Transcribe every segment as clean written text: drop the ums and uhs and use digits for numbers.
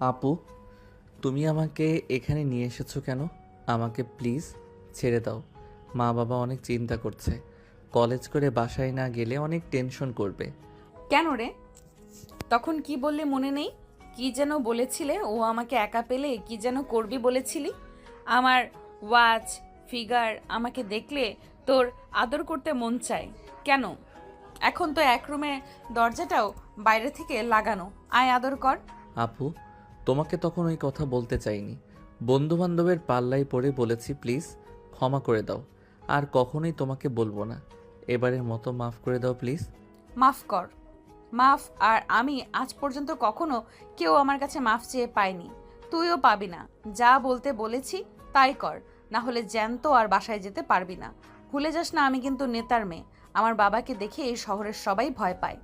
আপু, তুমি আমাকে এখানে নিয়ে এসেছো কেন? আমাকে প্লিজ ছেড়ে দাও। মা বাবা অনেক চিন্তা করছে। কলেজ করে বাসায় না গেলে অনেক টেনশন করবে। কেন রে? তখন কি বললি মনে নেই? কি যেন বলেছিলে, ও আমাকে একা পেলে কি যেন করবি বলেছিলি? আমার ওয়াচ, ফিগার আমাকে দেখলে তোর আদর করতে মন চায় কেন? এখন তো এক রুমে দরজাটাও বাইরে থেকে লাগানো, আয় আদর কর। আপু, তোমাকে তখন ওই কথা বলতে চাইনি। বন্ধু বান্ধবের পাল্লায় পড়ে বলেছি, প্লিজ ক্ষমা করে দাও। আর কখনোই তোমাকে বলবো না। এবারের মতো মাফ করে দাও প্লিজ। মাফ কর। মাফ? আর আমি আজ পর্যন্ত কখনো কেউ আমার কাছে মাফ চেয়ে পাইনি, তুইও পাবি না। যা বলতে বলেছি তাই কর, না হলে জ্যান্ত আর বাসায় যেতে পারবি না। ভুলে যাস না, আমি কিন্তু নেতার মেয়ে। আমার বাবাকে দেখে এই শহরের সবাই ভয় পায়।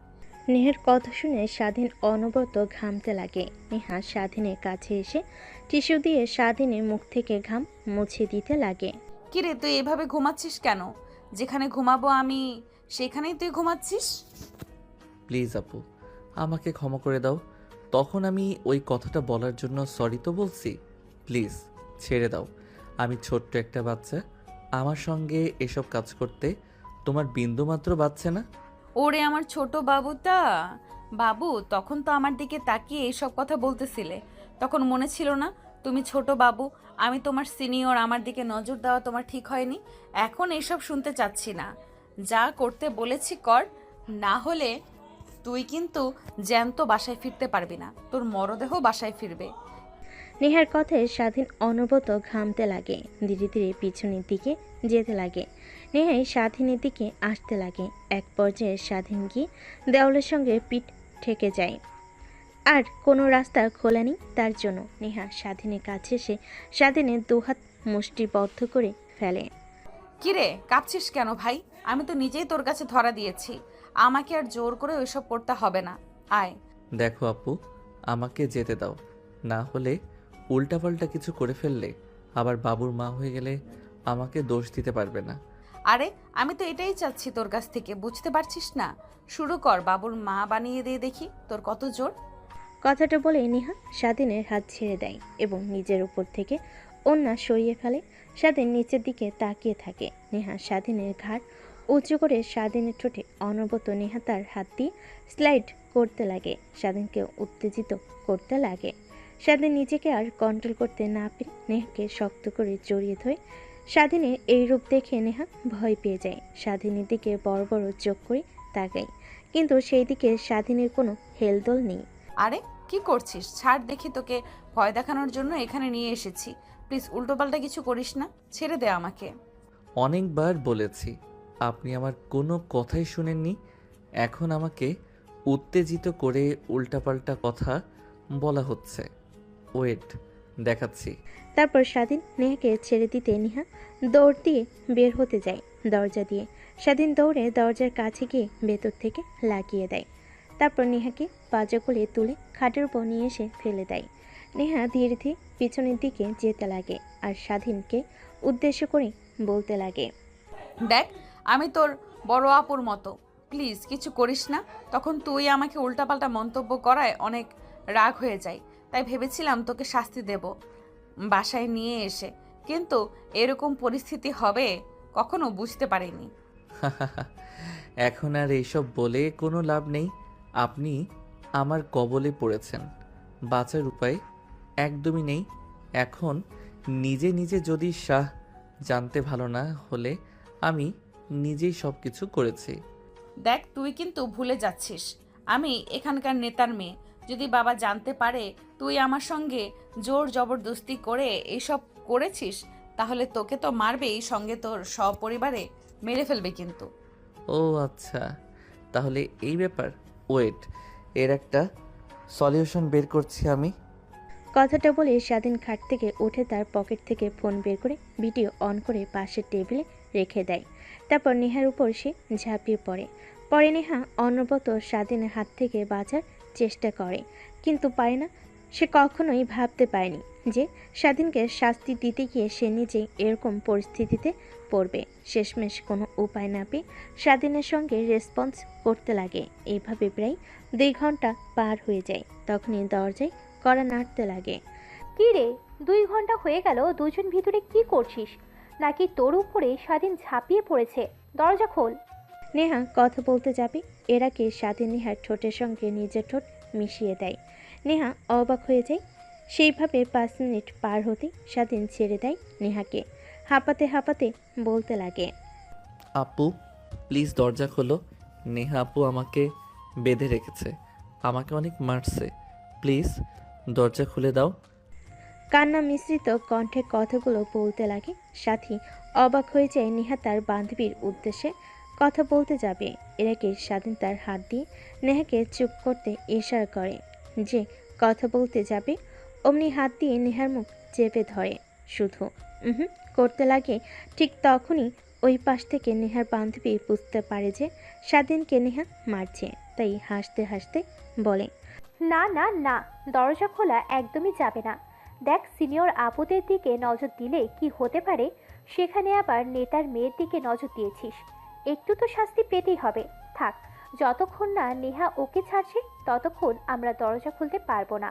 নেহার কথা শুনে স্বাধীন অনবরত ঘামতে লাগে। নেহা স্বাধীনের কাছে এসে টিস্যু দিয়ে স্বাধীনের মুখ থেকে ঘাম মুছে দিতে লাগে। কিরে, তুই এভাবে ঘুমাচ্ছিস কেন? যেখানে ঘুমাবো আমি সেখানেই তুই ঘুমাচ্ছিস। প্লিজ আপু, আমাকে ক্ষমা করে দাও। তখন আমি ওই কথাটা বলার জন্য সরি তো বলছি। প্লিজ ছেড়ে দাও। আমি ছোট্ট একটা বাচ্চা। আমার সঙ্গে এসব কাজ করতে তোমার বিন্দুমাত্র বাচ্চা না। ওরে আমার ছোট বাবুটা! বাবু, তখন তো আমার দিকে তাকিয়ে এইসব কথা বলতেছিলে। তখন মনে ছিল না তুমি ছোট বাবু, আমি তোমার সিনিয়র, আমার দিকে নজর দেওয়া তোমার ঠিক হয়নি। এখন এইসব শুনতে চাচ্ছি না। যা করতে বলেছি কর, না হলে তুই কিন্তু জ্যান্ত বাসায় ফিরতে পারবি না, তোর মরদেহ বাসায় ফিরবে। নেহার কথায় স্বাধীন অনবরত ঘামতে লাগে। ধীরে ধীরে পিছনের দিকে যেতে লাগে। নেহাই স্বাধীনের দিকে আসতে লাগে। এক পর্যায়ে স্বাধীন গিয়ে দেওয়ালের সঙ্গে পিঠ ঠেকে যায়। আর কোনো রাস্তা খোলা নেই তার জন্য। নেহা স্বাধীনের কাছে এসে স্বাধীনের দুহাত মুষ্টিবদ্ধ করে ফেলে। কিরে, কাঁপছিস কেন ভাই? আমি তো নিজেই তোর কাছে ধরা দিয়েছি, আমাকে আর জোর করে ওইসব করতে হবে না। আয়। দেখো আপু, আমাকে যেতে দাও। না হলে উল্টাপাল্টা কিছু করে ফেললে আবার বাবুর মা হয়ে গেলে আমাকে দোষ দিতে পারবে না। আরে, আমি তো এটাই চাচ্ছি তোর কাছ থেকে, বুঝতে পারছিস না? শুরু কর, বাবুর মা বানিয়ে দিয়ে দেখি তোর কত জোর। কথাটা বলে নেহা স্বাধীনের হাত ছেড়ে দেয় এবং নিজের উপর থেকে ওড়না সরিয়ে ফেলে। স্বাধীন নিচের দিকে তাকিয়ে থাকে। নেহা স্বাধীনের ঘাড় উঁচু করে স্বাধীনের ঠোঁটে অনবরত নেহা তার হাত দিয়ে স্লাইড করতে লাগে, স্বাধীনকে উত্তেজিত করতে লাগে। স্বাধীন নিজেকে আর কন্ট্রোল করতে না পেরে নেহাকে শক্ত করে জড়িয়ে ধরে। স্বাধীনের এই রূপ দেখে নেহা ভয় পেয়ে যায়। স্বাধীনের দিকে বড় বড় চোখ করে তাকায়, কিন্তু সেই দিকে স্বাধীনের কোনো হেলদোল নেই। আরে, কি করছিস? ছাড় দেখি, তোকে ভয় দেখানোর জন্য এখানে নিয়ে এসেছি। প্লিজ উল্টোপাল্টা কিছু করিস না, ছেড়ে দে আমাকে। অনেকবার বলেছি, আপনি আমার কোনো কথাই শুনেননি। এখন আমাকে উত্তেজিত করে উল্টাপাল্টা কথা বলা হচ্ছে। ওয়েট, দেখাচ্ছি। তারপর স্বাধীন নেহাকে ছেড়ে দিতে নেহা দৌড় দিয়ে বের হতে যায় দরজা দিয়ে। স্বাধীন দৌড়ে দরজার কাছে গিয়ে ভেতর থেকে লাগিয়ে দেয়। তারপর নেহাকে পাজা কোলে তুলে খাটের উপর নিয়ে এসে ফেলে দেয়। নেহা ধীরে ধীরে পিছনের দিকে যেতে লাগে আর স্বাধীনকে উদ্দেশ্য করে বলতে লাগে। দেখ, আমি তোর বড় আপুর মতো, প্লিজ কিছু করিস না। তখন তুই আমাকে উল্টাপাল্টা মন্তব্য করায় অনেক রাগ হয়ে যায়, তাই ভেবেছিলাম তোকে শাস্তি দেব বাসায় নিয়ে এসে, কিন্তু এরকম পরিস্থিতি হবে কখনো বুঝতে পারিনি। এখন আর এইসব বলে কোনো লাভ নেই। আপনি আমার কবলে পড়েছেন। বাঁচার উপায় একদমই নেই। এখন নিজে নিজে যদি জানতে ভালো না হলে আমি নিজেই সব কিছু করেছি। দেখ, তুই কিন্তু ভুলে যাচ্ছিস, আমি এখানকার নেতার মেয়ে। যদি বাবা জানতে পারে তুই আমার সঙ্গে জোর জবরদস্তি করে এইসব করেছিস, তাহলে তোকে তো মারবেই, সঙ্গে তোর সপরিবারে মেরে ফেলবে কিন্তু। ও আচ্ছা, তাহলে এই ব্যাপার। ওয়েট, এর একটা সলিউশন বের করছি আমি। কথাটা বলে স্বাধীন খাট থেকে উঠে তার পকেট থেকে ফোন বের করে ভিডিও অন করে পাশের টেবিলে রেখে দেয়। তারপর নেহার উপর সে ঝাঁপিয়ে পড়ে। পরে নেহা অনবরত স্বাধীনের হাত থেকে বাঁচার চেষ্টা করে, কিন্তু পারে না। সে কখনোই ভাবতে পারেনি যে স্বাধীনকে শাস্তি দিতে গিয়ে সে নিজেই এরকম পরিস্থিতিতে পড়বে। শেষমেশ কোনো উপায় না পেয়ে স্বাধীনের সঙ্গে রেসপন্স করতে লাগে। এইভাবে প্রায় 2 ঘন্টা পার হয়ে যায়। তখনই দরজায় কড়া নাড়তে লাগে। কি রে, 2 ঘন্টা হয়ে গেল দুজন ভিতরে কি করছিস? নাকি তোর উপরে স্বাধীন ঝাঁপিয়ে পড়েছে? দরজা খোল। নেহা কথা বলতে যাবে এর আগে স্বাধীন নেহার ঠোঁটের সঙ্গে নিজের ঠোঁট মিশিয়ে দেয়। নেহা অবাক হয়ে যায়। সেইভাবে 5 মিনিট পার হতেই স্বাধীন ছেড়ে দেয় নেহাকে। হাঁপাতে হাঁপাতে বলতে লাগে, আপু প্লিজ দরজা খোলো। নেহা আপু আমাকে বেঁধে রেখেছে, আমাকে অনেক মারছে, প্লিজ দরজা খুলে দাও। কান্না মিশ্রিত কণ্ঠে কথাগুলো বলতে লাগে। সাথী অবাক হয়ে যায় নেহা তার বান্ধবীর উদ্দেশ্যে কথা বলতে যাবে এর আগে স্বাধীন তার হাত দিয়ে নেহাকে চুপ করতে ইশারা করে যে কথা বলতে যাবে। অমনি হাত দিয়ে নেহার মুখ চেপে ধরে, শুধু করতে লাগে। ঠিক তখনই ওই পাশ থেকে নেহার বান্ধবী বুঝতে পারে যে স্বাধীনকে নেহা মারছে, তাই হাসতে হাসতে বলে, না না না, দরজা খোলা একদমই যাবে না। দেখ, সিনিয়র আপুদের দিকে নজর দিলে কি হতে পারে, সেখানে আবার নেতার মেয়ের দিকে নজর দিয়েছিস। একটু তো শাস্তি পেতেই হবে। থাক, যতক্ষণ না নেহা ওকে ছাড়ছে ততক্ষণ আমরা দরজা খুলতে পারবো না।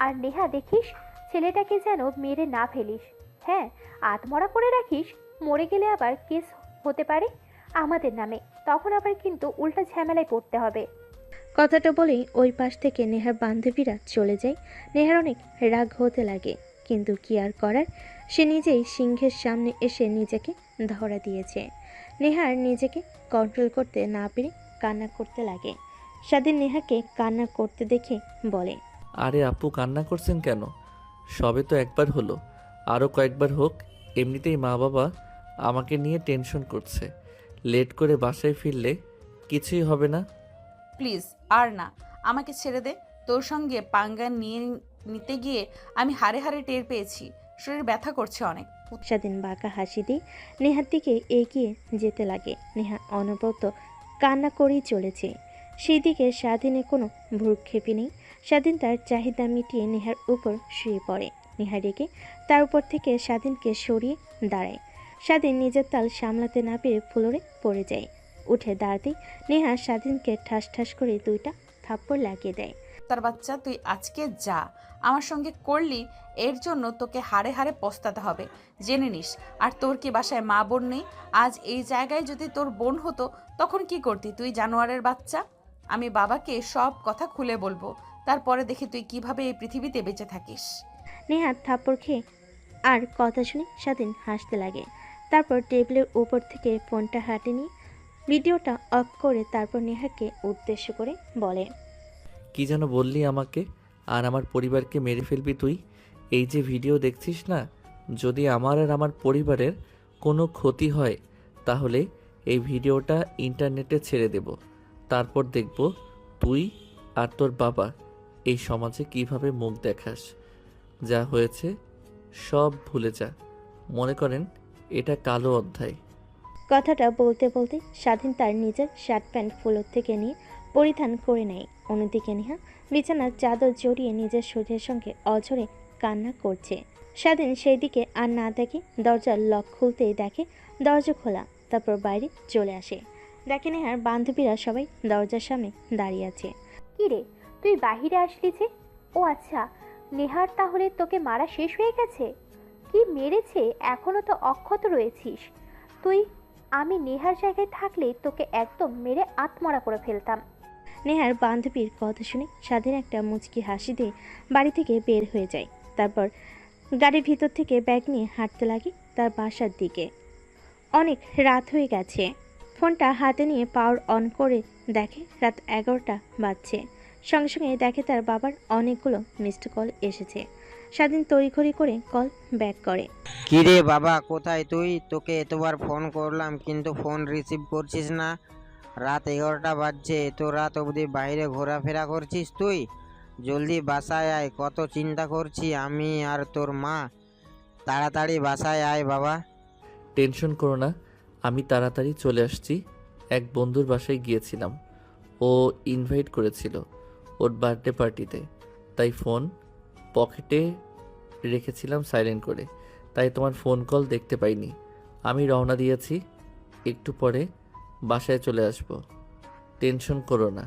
আর নেহা দেখিস, ছেলেটাকে যেন মেরে না ফেলিস। হ্যাঁ, আত্মরা করে রাখিস, মরে গেলে আবার কেস হতে পারে আমাদের নামে, তখন আবার কিন্তু উল্টা ঝামেলায় পড়তে হবে। কথাটা বলেই ওই পাশ থেকে নেহার বান্ধবীরা চলে যায়। নেহার অনেক রাগ হতে লাগে, কিন্তু কি আর করার, সে নিজেই সিংহের সামনে এসে নিজেকে ধরা দিয়েছে। নেহার নিজেকে কন্ট্রোল করতে না পেরে কান্না করতে লাগে। স্বাধীন নেহাকে কান্না করতে দেখে বলে, আরে আপু কান্না করছেন কেন? সবে তো একবার হলো, আরও কয়েকবার হোক। এমনিতেই মা বাবা আমাকে নিয়ে টেনশন করছে, লেট করে বাসায় ফিরলে কিছুই হবে না। প্লিজ আর না, আমাকে ছেড়ে দে। তোর সঙ্গে পাঙ্গা নিতে গিয়ে আমি হাড়ে হাড়ে টের পেয়েছি, শরীর ব্যথা করছে অনেক। স্বাধীন বাঁকা হাসি দিয়ে নেহার দিকে এগিয়ে যেতে লাগে। নেহা অনবরত কান্না করেই চলেছে, সেই দিকে স্বাধীনের কোনো ভ্রুক্ষেপই নেই। স্বাধীন তার চাহিদা মিটিয়ে নেহার উপর শুয়ে পড়ে। নেহা রেগে তার উপর থেকে স্বাধীনকে সরিয়ে দাঁড়ায়। স্বাধীন নিজের তাল সামলাতে না পেরে ফ্লোরে পড়ে যায়। উঠে দাঁড়াতেই নেহা স্বাধীনকে ঠাস ঠাস করে 2টা থাপ্পড় লাগিয়ে দেয়। তার বাচ্চা, তুই আজকে যা আমার সঙ্গে করলি, এর জন্য তোকে হাড়ে হাড়ে পস্তাতে হবে, জেনে নিস। আর তোর কি বাসায় মা বোন নেই? আজ এই জায়গায় যদি তোর বোন হতো তখন কি করতি তুই, জানোয়ারের বাচ্চা? আমি বাবাকে সব কথা খুলে বলবো, তারপরে দেখি তুই কিভাবে এই পৃথিবীতে বেঁচে থাকিস। নেহা থাপ্পড় খেয়ে আর কথা শুনে স্বাধীন হাসতে লাগে। তারপর টেবিলের উপর থেকে ফোনটা হাতে নিয়ে ভিডিওটা অফ করে তারপর নেহাকে উদ্দেশ্য করে বলে, কি যেন বললি আমাকে আর আমার পরিবারকে মেরে ফেলবি তুই? এই যে ভিডিও দেখছিস না, যদি আমার আর আমার পরিবারের কোনো ক্ষতি হয় তাহলে এই ভিডিওটা ইন্টারনেটে ছেড়ে দেব। তারপর দেখব তুই আর তোর বাবা এই সমাজে কিভাবে মুখ দেখাস। যা হয়েছে সব ভুলে যা, মনে করেন এটা কালো অধ্যায়। কথাটা বলতে বলতে স্বাধীন তার নিজের শার্ট প্যান্ট ফ্লোর থেকে নিয়ে পরিধান করে নেয়। অন্যদিকে নেহা বিছানার চাদর জড়িয়ে নিজের শরীরের সঙ্গে অঝরে কান্না করছে। স্বাধীন সেই দিকে আর না দেখে দরজার লক খুলতেই দেখে দরজা খোলা। তারপর বাইরে চলে আসে, দেখে নেহার বান্ধবীরা সবাই দরজার সামনে দাঁড়িয়ে আছে। কি রে, তুই বাহিরে আসলি যে? ও আচ্ছা, নেহার তাহলে তোকে মারা শেষ হয়ে গেছে? কি মেরেছে, এখনো তো অক্ষত রয়েছিস তুই। আমি নেহার জায়গায় থাকলে তোকে একদম মেরে আত্মরা করে ফেলতাম। নেহার বান্ধবীর কথা শুনে স্বাধীন একটা মুচকি হাসি দিয়ে বাড়ি থেকে বের হয়ে যায়। তারপর গাড়ির ভিতর থেকে ব্যাগ নিয়ে হাঁটতে লাগে তার বাসার দিকে। অনেক রাত হয়ে গেছে। ফোনটা হাতে নিয়ে পাওয়ার অন করে দেখে রাত 11টা বাজছে। সঙ্গে সঙ্গে দেখে তার বাবার অনেকগুলো মিসড কল এসেছে। স্বাধীন তড়িঘড়ি করে কল ব্যাক করে। কি রে বাবা, কোথায় তুই? তোকে এতবার ফোন করলাম কিন্তু ফোন রিসিভ করছিস না। রাত 11টা বাজছে, এত রাত অবধি বাইরে ঘোরাফেরা করছিস তুই? জলদি বাসায় আয়, কত চিন্তা করছি আমি আর তোর মা। তাড়াতাড়ি বাসায় আয় বাবা। টেনশন করো না, আমি তাড়াতাড়ি চলে আসছি। এক বন্ধুর বাসায় গিয়েছিলাম, ও ইনভাইট করেছিল ওর বার্থডে পার্টিতে, তাই ফোন পকেটে রেখেছিলাম সাইলেন্ট করে, তাই তোমার ফোন কল দেখতে পাইনি। আমি রওনা দিয়েছি, একটু পরে বাসায় চলে আসব, টেনশন করো না।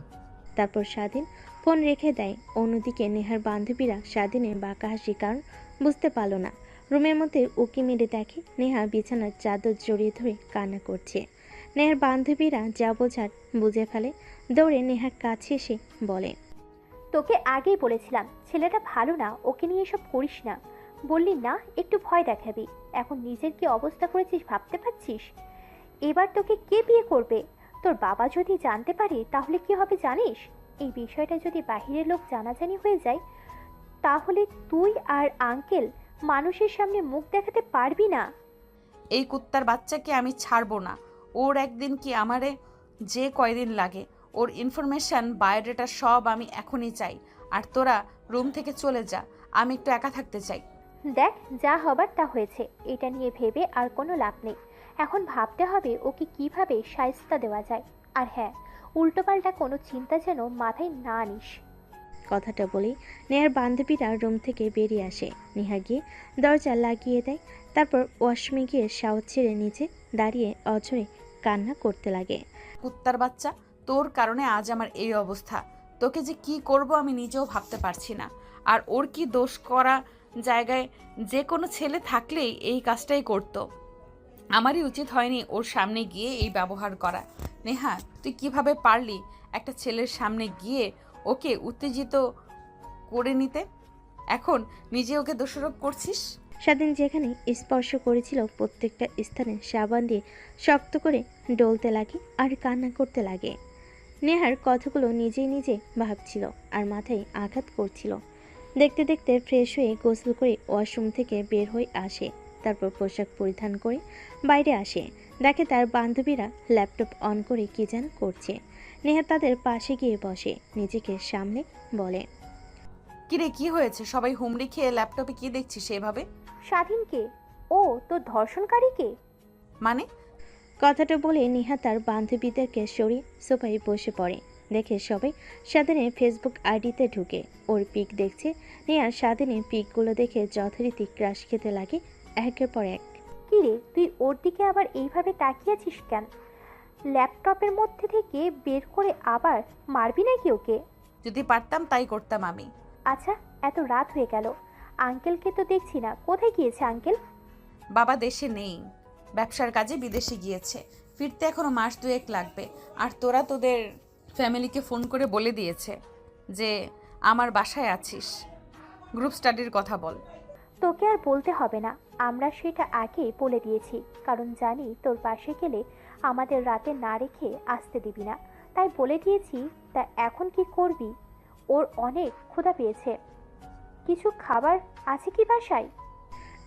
তারপর স্বাধীন ফোন রেখে দেয়। অন্যদিকে নেহার বান্ধবীরা স্বাধীনের বাঁকা হাসি কারণ বুঝতে পারল না। রুমের মধ্যে উকি মেরে দেখে নেহা বিছানার চাদর জড়িয়ে ধরে কান্না করছে। নেহার বান্ধবীরা যা বোঝার বুঝে ফেলে। দৌড়ে নেহার কাছে এসে বলে, তোকে আগেই বলেছিলাম ছেলেটা ভালো না, ওকে নিয়ে এসব করিস না। বললি না একটু ভয় দেখাবি, এখন নিজের কি অবস্থা করেছিস ভাবতে পারছিস? এবার তোকে কে বিয়ে করবে? তোর বাবা যদি জানতে পারে তাহলে কি হবে জানিস? এই বিষয়টা যদি বাহিরের লোক জানাজানি হয়ে যায় তাহলে তুই আর আঙ্কেল মানুষের সামনে মুখ দেখাতে পারবি না। এই কুত্তার বাচ্চাকে আমি ছাড়বো না। ওর একদিন কি আমারে যে কয়দিন লাগে, ওর ইনফরমেশন বায়োডাটা সব আমি এখনই চাই। আর তোরা রুম থেকে চলে যা, আমি একটু একা থাকতে চাই। দেখ যা হবার তা হয়েছে, এটা নিয়ে ভেবে আর কোনো লাভ নেই। এখন ভাবতে হবে ওকে কিভাবে শায়েস্তা দেওয়া যায়। আর হ্যাঁ, উল্টোপাল্টা কোনো চিন্তা যেন মাথায় না আনিস। কথাটা বলেই নেহার বান্ধবীরা রুম থেকে বেরিয়ে আসে। নেহা গিয়ে দরজা লাগিয়ে দেয়। তারপর ওয়াশরুমে গিয়ে শাওয়ার ছেড়ে নিচে দাঁড়িয়ে অঝরে কান্না করতে লাগে। কুত্তার বাচ্চা, তোর কারণে আজ আমার এই অবস্থা। তোকে যে কি করব আমি নিজেও ভাবতে পারছি না। আর ওর কি দোষ? করা জায়গায় যে কোনো ছেলে থাকলেই এই কাজটাই করতো। আমারই উচিত হয়নি ওর সামনে গিয়ে এই ব্যবহার করা। নেহা, তুই কিভাবে পারলি একটা ছেলের সামনে গিয়ে ওকে উত্তেজিত করে নিতে? এখন নিজে ওকে দোষারোপ করছিস। স্বাধীন যেখানে স্পর্শ করেছিল প্রত্যেকটা স্থানে সাবান দিয়ে শক্ত করে ডলতে লাগে আর কান্না করতে লাগে। নেহার কথাগুলো নিজেই নিজে ভাবছিল আর মাথায় আঘাত করছিল। দেখতে দেখতে ফ্রেশ হয়ে গোসল করে ওয়াশরুম থেকে বের হয়ে আসে। তারপর পোশাক পরিধান করে বাইরে আসে। দেখে তার বান্ধবীরা ল্যাপটপ অন করে কি যেন করছে। নেহা তাদের পাশে গিয়ে বসে, নিজেকে সামনে বলে, কিরে, কি হয়েছে? সবাই হুমড়ি খেয়ে ল্যাপটপে কি দেখছিস এভাবে? স্বাধীনকে? ও তোর ধর্ষণকারীকে? মানে? কথাটা বলে নেহা তার বান্ধবীদেরকে সরিয়ে সোফায় বসে পড়ে। দেখে সবাই স্বাধীনের ফেসবুক আইডিতে ঢুকে ওর পিক দেখছে। নেহা স্বাধীনের পিকগুলো দেখে যথারীতি ক্রাশ খেতে লাগে একের পর এক। কিরে, তুই ওর দিকে আবার এইভাবে তাকিয়ে আছিস কেন? ল্যাপটপের মধ্যে থেকে বের করে আবার মারবি নাকি ওকে? যদি পারতাম তাই করতাম আমি। আচ্ছা, এত রাত হয়ে গেল, আঙ্কেলকে তো দেখছি না, কোথায় গিয়েছে আঙ্কেল? বাবা দেশে নেই, ব্যবসার কাজে বিদেশে গিয়েছে। ফিরতে এখনো মাস দুয়েক লাগবে। আর তোরা তোদের ফ্যামিলিকে ফোন করে বলে দিয়েছে যে আমার বাসায় আছিস। গ্রুপ স্টাডির কথা বল। তোকে আর বলতে হবে না, আমরা সেটা আগেই বলে দিয়েছি, কারণ জানি তোর পাশে গেলে আমাদের রাতে না রেখে আসতে দিবি না, তাই বলে দিয়েছি। তা এখন কি করবি? ওর অনেক ক্ষুধা পেয়েছে, কিছু খাবার আছে কি বাসায়?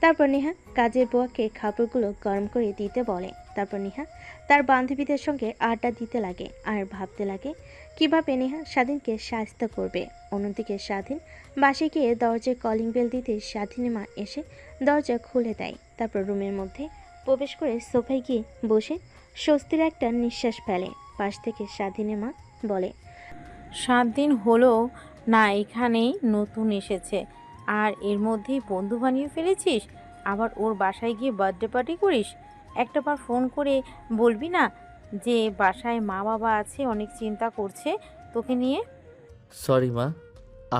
তারপর নেহা কাজের বুয়াকে খাবারগুলো গরম করে দিতে বলে। তারপর নেহা তার বান্ধবীদের সঙ্গে আড্ডা দিতে লাগে আর ভাবতে লাগে কিভাবে নেহা স্বাধীনকে সাহায্য করবে। অন্যদিকে স্বাধীন বাসে গিয়ে দরজায় কলিং বেল দিতে স্বাধীনের মা এসে দরজা খুলে দেয়। তারপর রুমের মধ্যে প্রবেশ করে সোফায় গিয়ে বসে স্বস্তির একটা নিঃশ্বাস ফেলে। পাশ থেকে স্বাধীনের মা বলে, 7 দিন হলো না এখানেই নতুন এসেছে, আর এর মধ্যেই বন্ধু বানিয়ে ফেলেছিস। আবার ওর বাসায় গিয়ে বার্থডে পার্টি করিস। একটাবার ফোন করে বলবি না যে বাসায় মা বাবা আছে, অনেক চিন্তা করছে তোকে নিয়ে। সরি মা,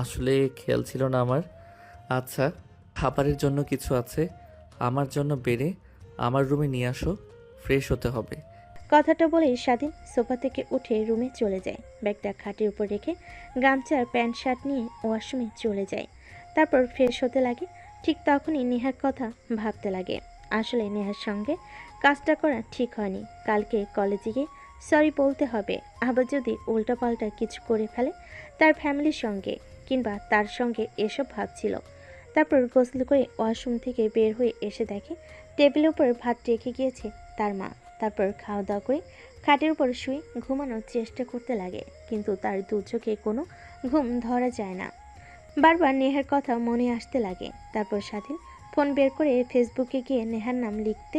আসলে খেয়াল ছিল না আমার। আচ্ছা, খাবারের জন্য কিছু আছে, আমার জন্য বেড়ে আমার রুমে নিয়ে আসো, ফ্রেশ হতে হবে। কথাটা বলে স্বাধীন সোফা থেকে উঠে রুমে চলে যায়। ব্যাগটা খাটের উপর রেখে গামছার প্যান্ট শার্ট নিয়ে ওয়াশরুমে চলে যায়। তারপর ফ্রেশ হতে লাগে। ঠিক তখনই নেহার কথা ভাবতে লাগে। আসলে নেহার সঙ্গে কাজটা করা ঠিক হয়নি। কালকে কলেজে গিয়ে সরি বলতে হবে। আবার যদি উল্টাপাল্টা কিছু করে ফেলে তার ফ্যামিলির সঙ্গে কিংবা তার সঙ্গে, এসব ভাবছিল। তারপর গোসল করে ওয়াশরুম থেকে বের হয়ে এসে দেখে টেবিলের উপর ভাত রেখে গিয়েছে তার মা। তারপর খাওয়া দাওয়া করে খাটের উপর শুয়ে ঘুমানোর চেষ্টা করতে লাগে, কিন্তু তার দু চোখে কোনো ঘুম ধরা যায় না। বারবার নেহার কথা মনে আসতে লাগে। তারপর স্বাধীন ফোন বের করে ফেসবুকে গিয়ে নেহার নাম লিখতে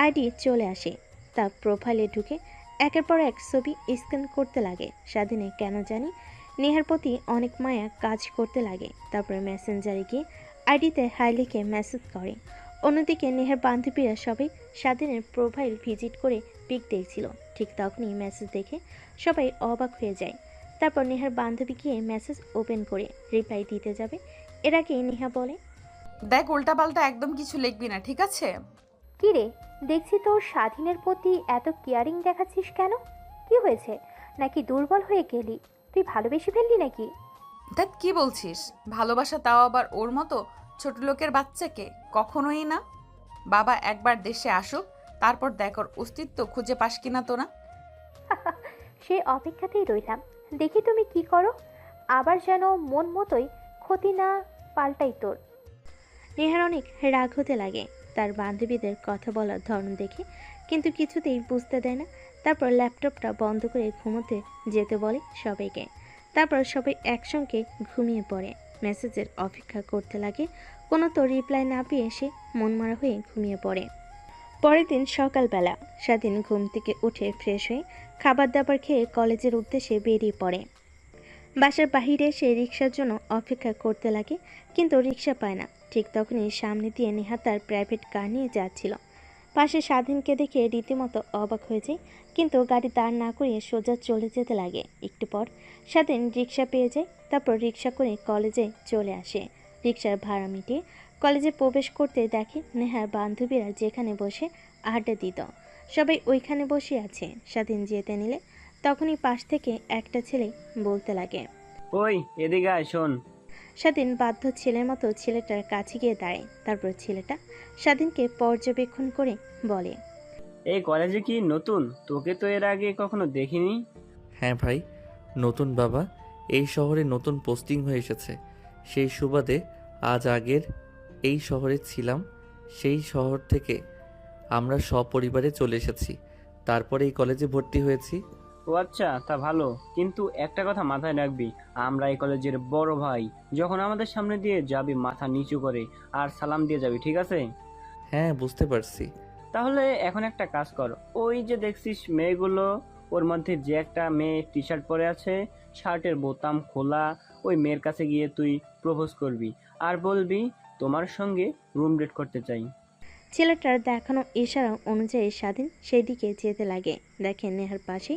আইডি চলে আসে। তার প্রোফাইলে ঢুকে একের পর এক ছবি স্ক্যান করতে লাগে। স্বাধীনে কেন জানি নেহার প্রতি অনেক মায়া কাজ করতে লাগে। তারপর মেসেঞ্জারে গিয়ে আইডিতে হাই লিখে মেসেজ করে। অন্যদিকে নেহার বান্ধবীরা সবাই স্বাধীনের প্রোফাইল ভিজিট করে পিক দেখছিল। ঠিক তখনই মেসেজ দেখে সবাই অবাক হয়ে যায়। তারপর নেহার বান্ধবী গিয়ে মেসেজ ওপেন করে রিপ্লাই দিতে যাবে, এর আগে নেহা বলে, দেখ উল্টাপাল্টা একদম কিছু লিখবি না, ঠিক আছে? কি রে, দেখছি তোর স্বাধীনের প্রতি এত কেয়ারিং দেখাচ্ছিস কেন? কি হয়েছে? নাকি দুর্বল হয়ে গেলি? তুই ভালোবেসে ফেললি নাকি? দেখ কি বলছিস? ভালোবাসা, তাও আবার ওর মতো ছোট লোকের বাচ্চাকে? কখনোই না। বাবা একবার দেশে আসুক, তারপর দেখ ওর অস্তিত্ব খুঁজে পাস কিনা তোরা। সেই অপেক্ষাতেই রইলাম, দেখি তুমি কি করো। আবার যেন মন মতোই ক্ষতি না পাল্টাই তোর। নেহার অনেক রাগ হতে লাগে তার বান্ধবীদের কথা বলার ধরন দেখে, কিন্তু কিছুতেই বুঝতে দেয় না। তারপর ল্যাপটপটা বন্ধ করে ঘুমোতে যেতে বলে সবাইকে। তারপর সবাই একসঙ্গে ঘুমিয়ে পড়ে। মেসেজের অপেক্ষা করতে লাগে, কোনো তো রিপ্লাই না পেয়ে সে মনমরা হয়ে ঘুমিয়ে পড়ে। পরের দিন সকালবেলা স্বাধীন ঘুম থেকে উঠে ফ্রেশ হয়ে খাবার দাবার খেয়ে কলেজের উদ্দেশ্যে বেরিয়ে পড়ে। বাসার বাহিরে সে রিক্সার জন্য অপেক্ষা করতে লাগে, কিন্তু রিক্সা পায় না। ঠিক তখনই সামনে দিয়ে নেহা তার প্রাইভেট কার নিয়ে যাচ্ছিল। পাশে স্বাধীনকে দেখে রীতিমতো অবাক হয়ে যায়, কিন্তু গাড়ি দাঁড় না করিয়ে সোজা চলে যেতে লাগে। একটু পর স্বাধীন রিক্সা পেয়ে যায়, তারপর রিক্সা করে কলেজে চলে আসে। রিক্সার ভাড়া মিটিয়ে কলেজে প্রবেশ করতে দেখে নেহার বান্ধবীরা যেখানে বসে আড্ডা দিত সবাই ওইখানে বসে আছে। স্বাধীন যেতে নিলে তখনই পাশ থেকে একটা ছেলে বলতে লাগে, ওই এদিকে আয় শোন। স্বাধীন বাধ্য ছেলের মতো ছেলেটার কাছে গিয়ে দাঁড়ায়। তারপর ছেলেটা স্বাধীনকে পর্যবেক্ষণ করে বলে, এই কলেজে কি নতুন? তোকে তো এর আগে কখনো দেখিনি। হ্যাঁ ভাই, নতুন বাবা। এই শহরে নতুন পোস্টিং হয়ে এসেছে, সেই সুবাদে আজ আগের এই শহরে ছিলাম। সেই শহর থেকে আমরা সপরিবারে চলে এসেছি, তারপরে এই কলেজে ভর্তি হয়েছি। ও আচ্ছা, তা ভালো। কিন্তু একটা কথা মাথায় রাখবি, আমরা এই কলেজের বড় ভাই। যখন আমাদের সামনে দিয়ে যাবি মাথা নিচু করে আর সালাম দিয়ে যাবি, ঠিক আছে? হ্যাঁ, বুঝতে পারছি। তাহলে এখন একটা কাজ কর, ওই যে দেখছিস মেয়েগুলো, ওর মধ্যে যে একটা মেয়ে টি শার্ট পরে আছে, শার্টের বোতাম খোলা, ওই মেয়ের কাছে গিয়ে তুই প্রপোজ করবি আর বলবি তোমার সঙ্গে রুম ডেট করতে চাই। ছেলেটার দেখানো ইশারা অনুযায়ী স্বাধীন সেই দিকে যেতে লাগে। দেখেন নেহার পাশে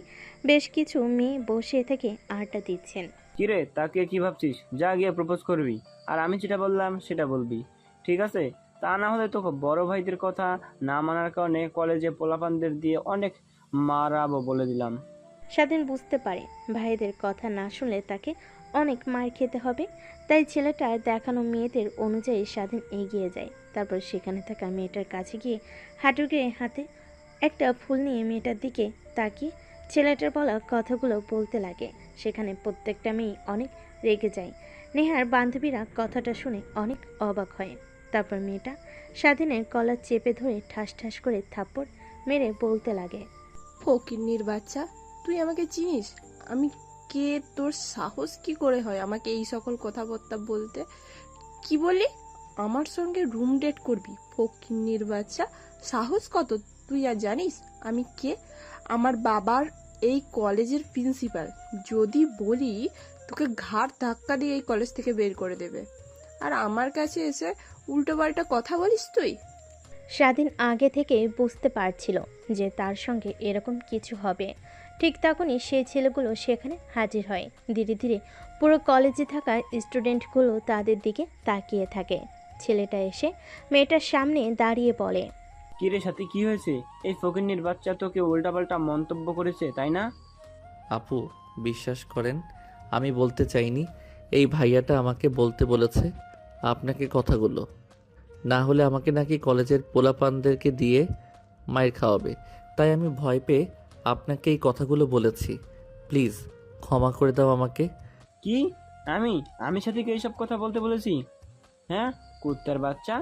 বেশ কিছু মেয়ে বসে থেকে আড্ডা দিচ্ছেন। কিরে, তাকে কি ভাবছিস? যা গিয়ে প্রপোজ করবি, আর আমি যেটা বললাম সেটা বলবি, ঠিক আছে? তা না হলে তো বড় ভাইদের কথা না মানার কারণে কলেজে পোলাপানদের দিয়ে অনেক মারাবো বলে দিলাম। স্বাধীন বুঝতে পারে ভাইদের কথা না শুনলে তাকে অনেক মার খেতে হবে, তাই ছেলেটার দেখানো মেয়েদের অনুযায়ী স্বাধীন এগিয়ে যায়। তারপর সেখানে থাকা মেয়েটার কাছে গিয়ে হাঁটু গেড়ে হাতে একটা ফুল নিয়ে মেয়েটার দিকে তাকিয়ে ছেলেটার বলা কথাগুলো বলতে লাগে। সেখানে প্রত্যেকটা মেয়ে অনেক রেগে যায়। নেহার বান্ধবীরা কথাটা শুনে অনেক অবাক হয়। তারপর মেয়েটা স্বাধীনের কলার চেপে ধরে ঠাস ঠাস করে থাপ্পড় মেরে বলতে লাগে, ফকিন্নির বাচ্চা, তুই আমাকে চিনিস? আমি কে? তোর সাহস কি করে হয় আমাকে এই সকল কথাবার্তা বলতে? কি বললি? আমার সঙ্গে রুম ডেট করবি? ফকিন্নির বাচ্চা, সাহস কত? তুই আর জানিস আমি কে? আমার বাবার এই কলেজের প্রিন্সিপাল। যদি বলি তোকে ঘাড় ধাক্কা দিয়ে এই কলেজ থেকে বের করে দেবে, আর আমার কাছে এসে উল্টোপাল্টা কথা বলিস তুই? স্বাধীন আগে থেকে বুঝতে পারছিল যে তার সঙ্গে এরকম কিছু হবে। ঠিক তখনই সেই ছেলেগুলো সেখানে হাজির হয়। ধীরে ধীরে পুরো কলেজে থাকা স্টুডেন্টগুলো তাদের দিকে তাকিয়ে থাকে। ছেলেটা এসে মেয়েটার সামনে দাঁড়িয়ে বলে, কিরে সাথী, কি হয়েছে? এই ফকিন্নির বাচ্চা তোকে উল্টাপাল্টা মন্তব্য করেছে, তাই না? আপু, বিশ্বাস করেন, আমি বলতে চাইনি। এই ভাইয়াটা আমাকে বলতে বলেছে আপনাকে কথাগুলো, না হলে আমাকে নাকি কলেজের পোলাপানদেরকে দিয়ে মাইর খাওয়াবে। তাই আমি ভয় পেয়ে আপনাকে এই কথাগুলো বলেছি। প্লিজ ক্ষমা করে দাও আমাকে। কি? আমি আমি সাথীকে এইসব কথা বলতে বলেছি? হ্যাঁ, কুত্তার বাচ্চা,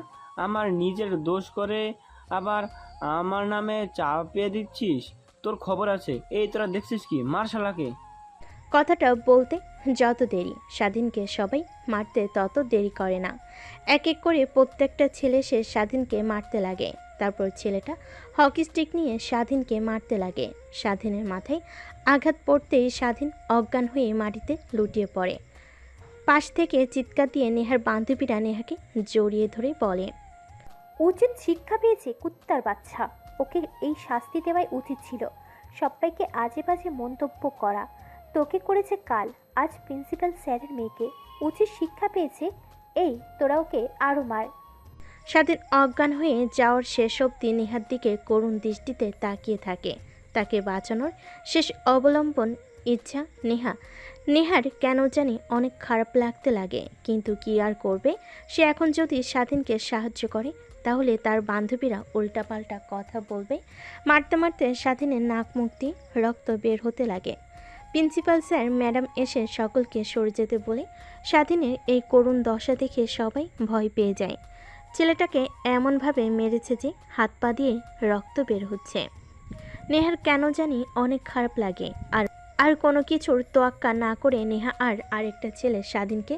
আমার নিজের দোষ করে আবার আমার নামে চাপিয়ে দিচ্ছিস? তোর খবর আছে। এই তোরা দেখছিস কি? মার শালাকে। কথাটা বলতে যত দেরি স্বাধীনকে সবাই মারতে তত দেরি করে না। এক এক করে প্রত্যেকটা ছেলে সে স্বাধীনকে মারতে লাগে। তারপর ছেলেটা হকি স্টিক নিয়ে স্বাধীনকে মারতে লাগে। স্বাধীনের মাথায় আঘাত পড়তেই স্বাধীন অজ্ঞান হয়ে মাটিতে লুটিয়ে পড়ে। পাশ থেকে চিৎকার দিয়ে নেহার বান্ধবীরা নেহাকে জড়িয়ে ধরে বলে, উচিত শিক্ষা পেয়েছে কুত্তার বাচ্চা, ওকে এই শাস্তি দেওয়াই উচিত ছিল। সবাইকে আজে বাজে মন্তব্য করা তোকে করেছে কাল, আজ প্রিন্সিপাল স্যারের মেয়েকে, উচিত শিক্ষা পেয়েছে। এই তোরা ওকে আরও মার। স্বাধীন অজ্ঞান হয়ে যাওয়ার শেষ অবধি নেহার দিকে করুণ দৃষ্টিতে তাকিয়ে থাকে। তাকে বাঁচানোর শেষ অবলম্বন ইচ্ছা নেহার কেন জানি অনেক খারাপ লাগতে লাগে, কিন্তু কি আর করবে। সে এখন যদি স্বাধীনকে সাহায্য করে তাহলে তার বান্ধবীরা উল্টাপাল্টা কথা বলবে। মারতে মারতে স্বাধীনের নাক মুখ দিয়ে রক্ত বের হতে লাগে। প্রিন্সিপাল স্যার ম্যাডাম এসে সকলকে সরে যেতে বলে স্বাধীনের এই করুণ দশা দেখে সবাই ভয় পেয়ে যায়। ছেলেটাকে এমনভাবে মেরেছে যে হাত পা দিয়ে রক্ত বের হচ্ছে। নেহার কেন জানি অনেক খারাপ লাগে। আর কোনো কিছুর তোয়াক্কা না করে নেহা আর আরেকটা ছেলে স্বাধীনকে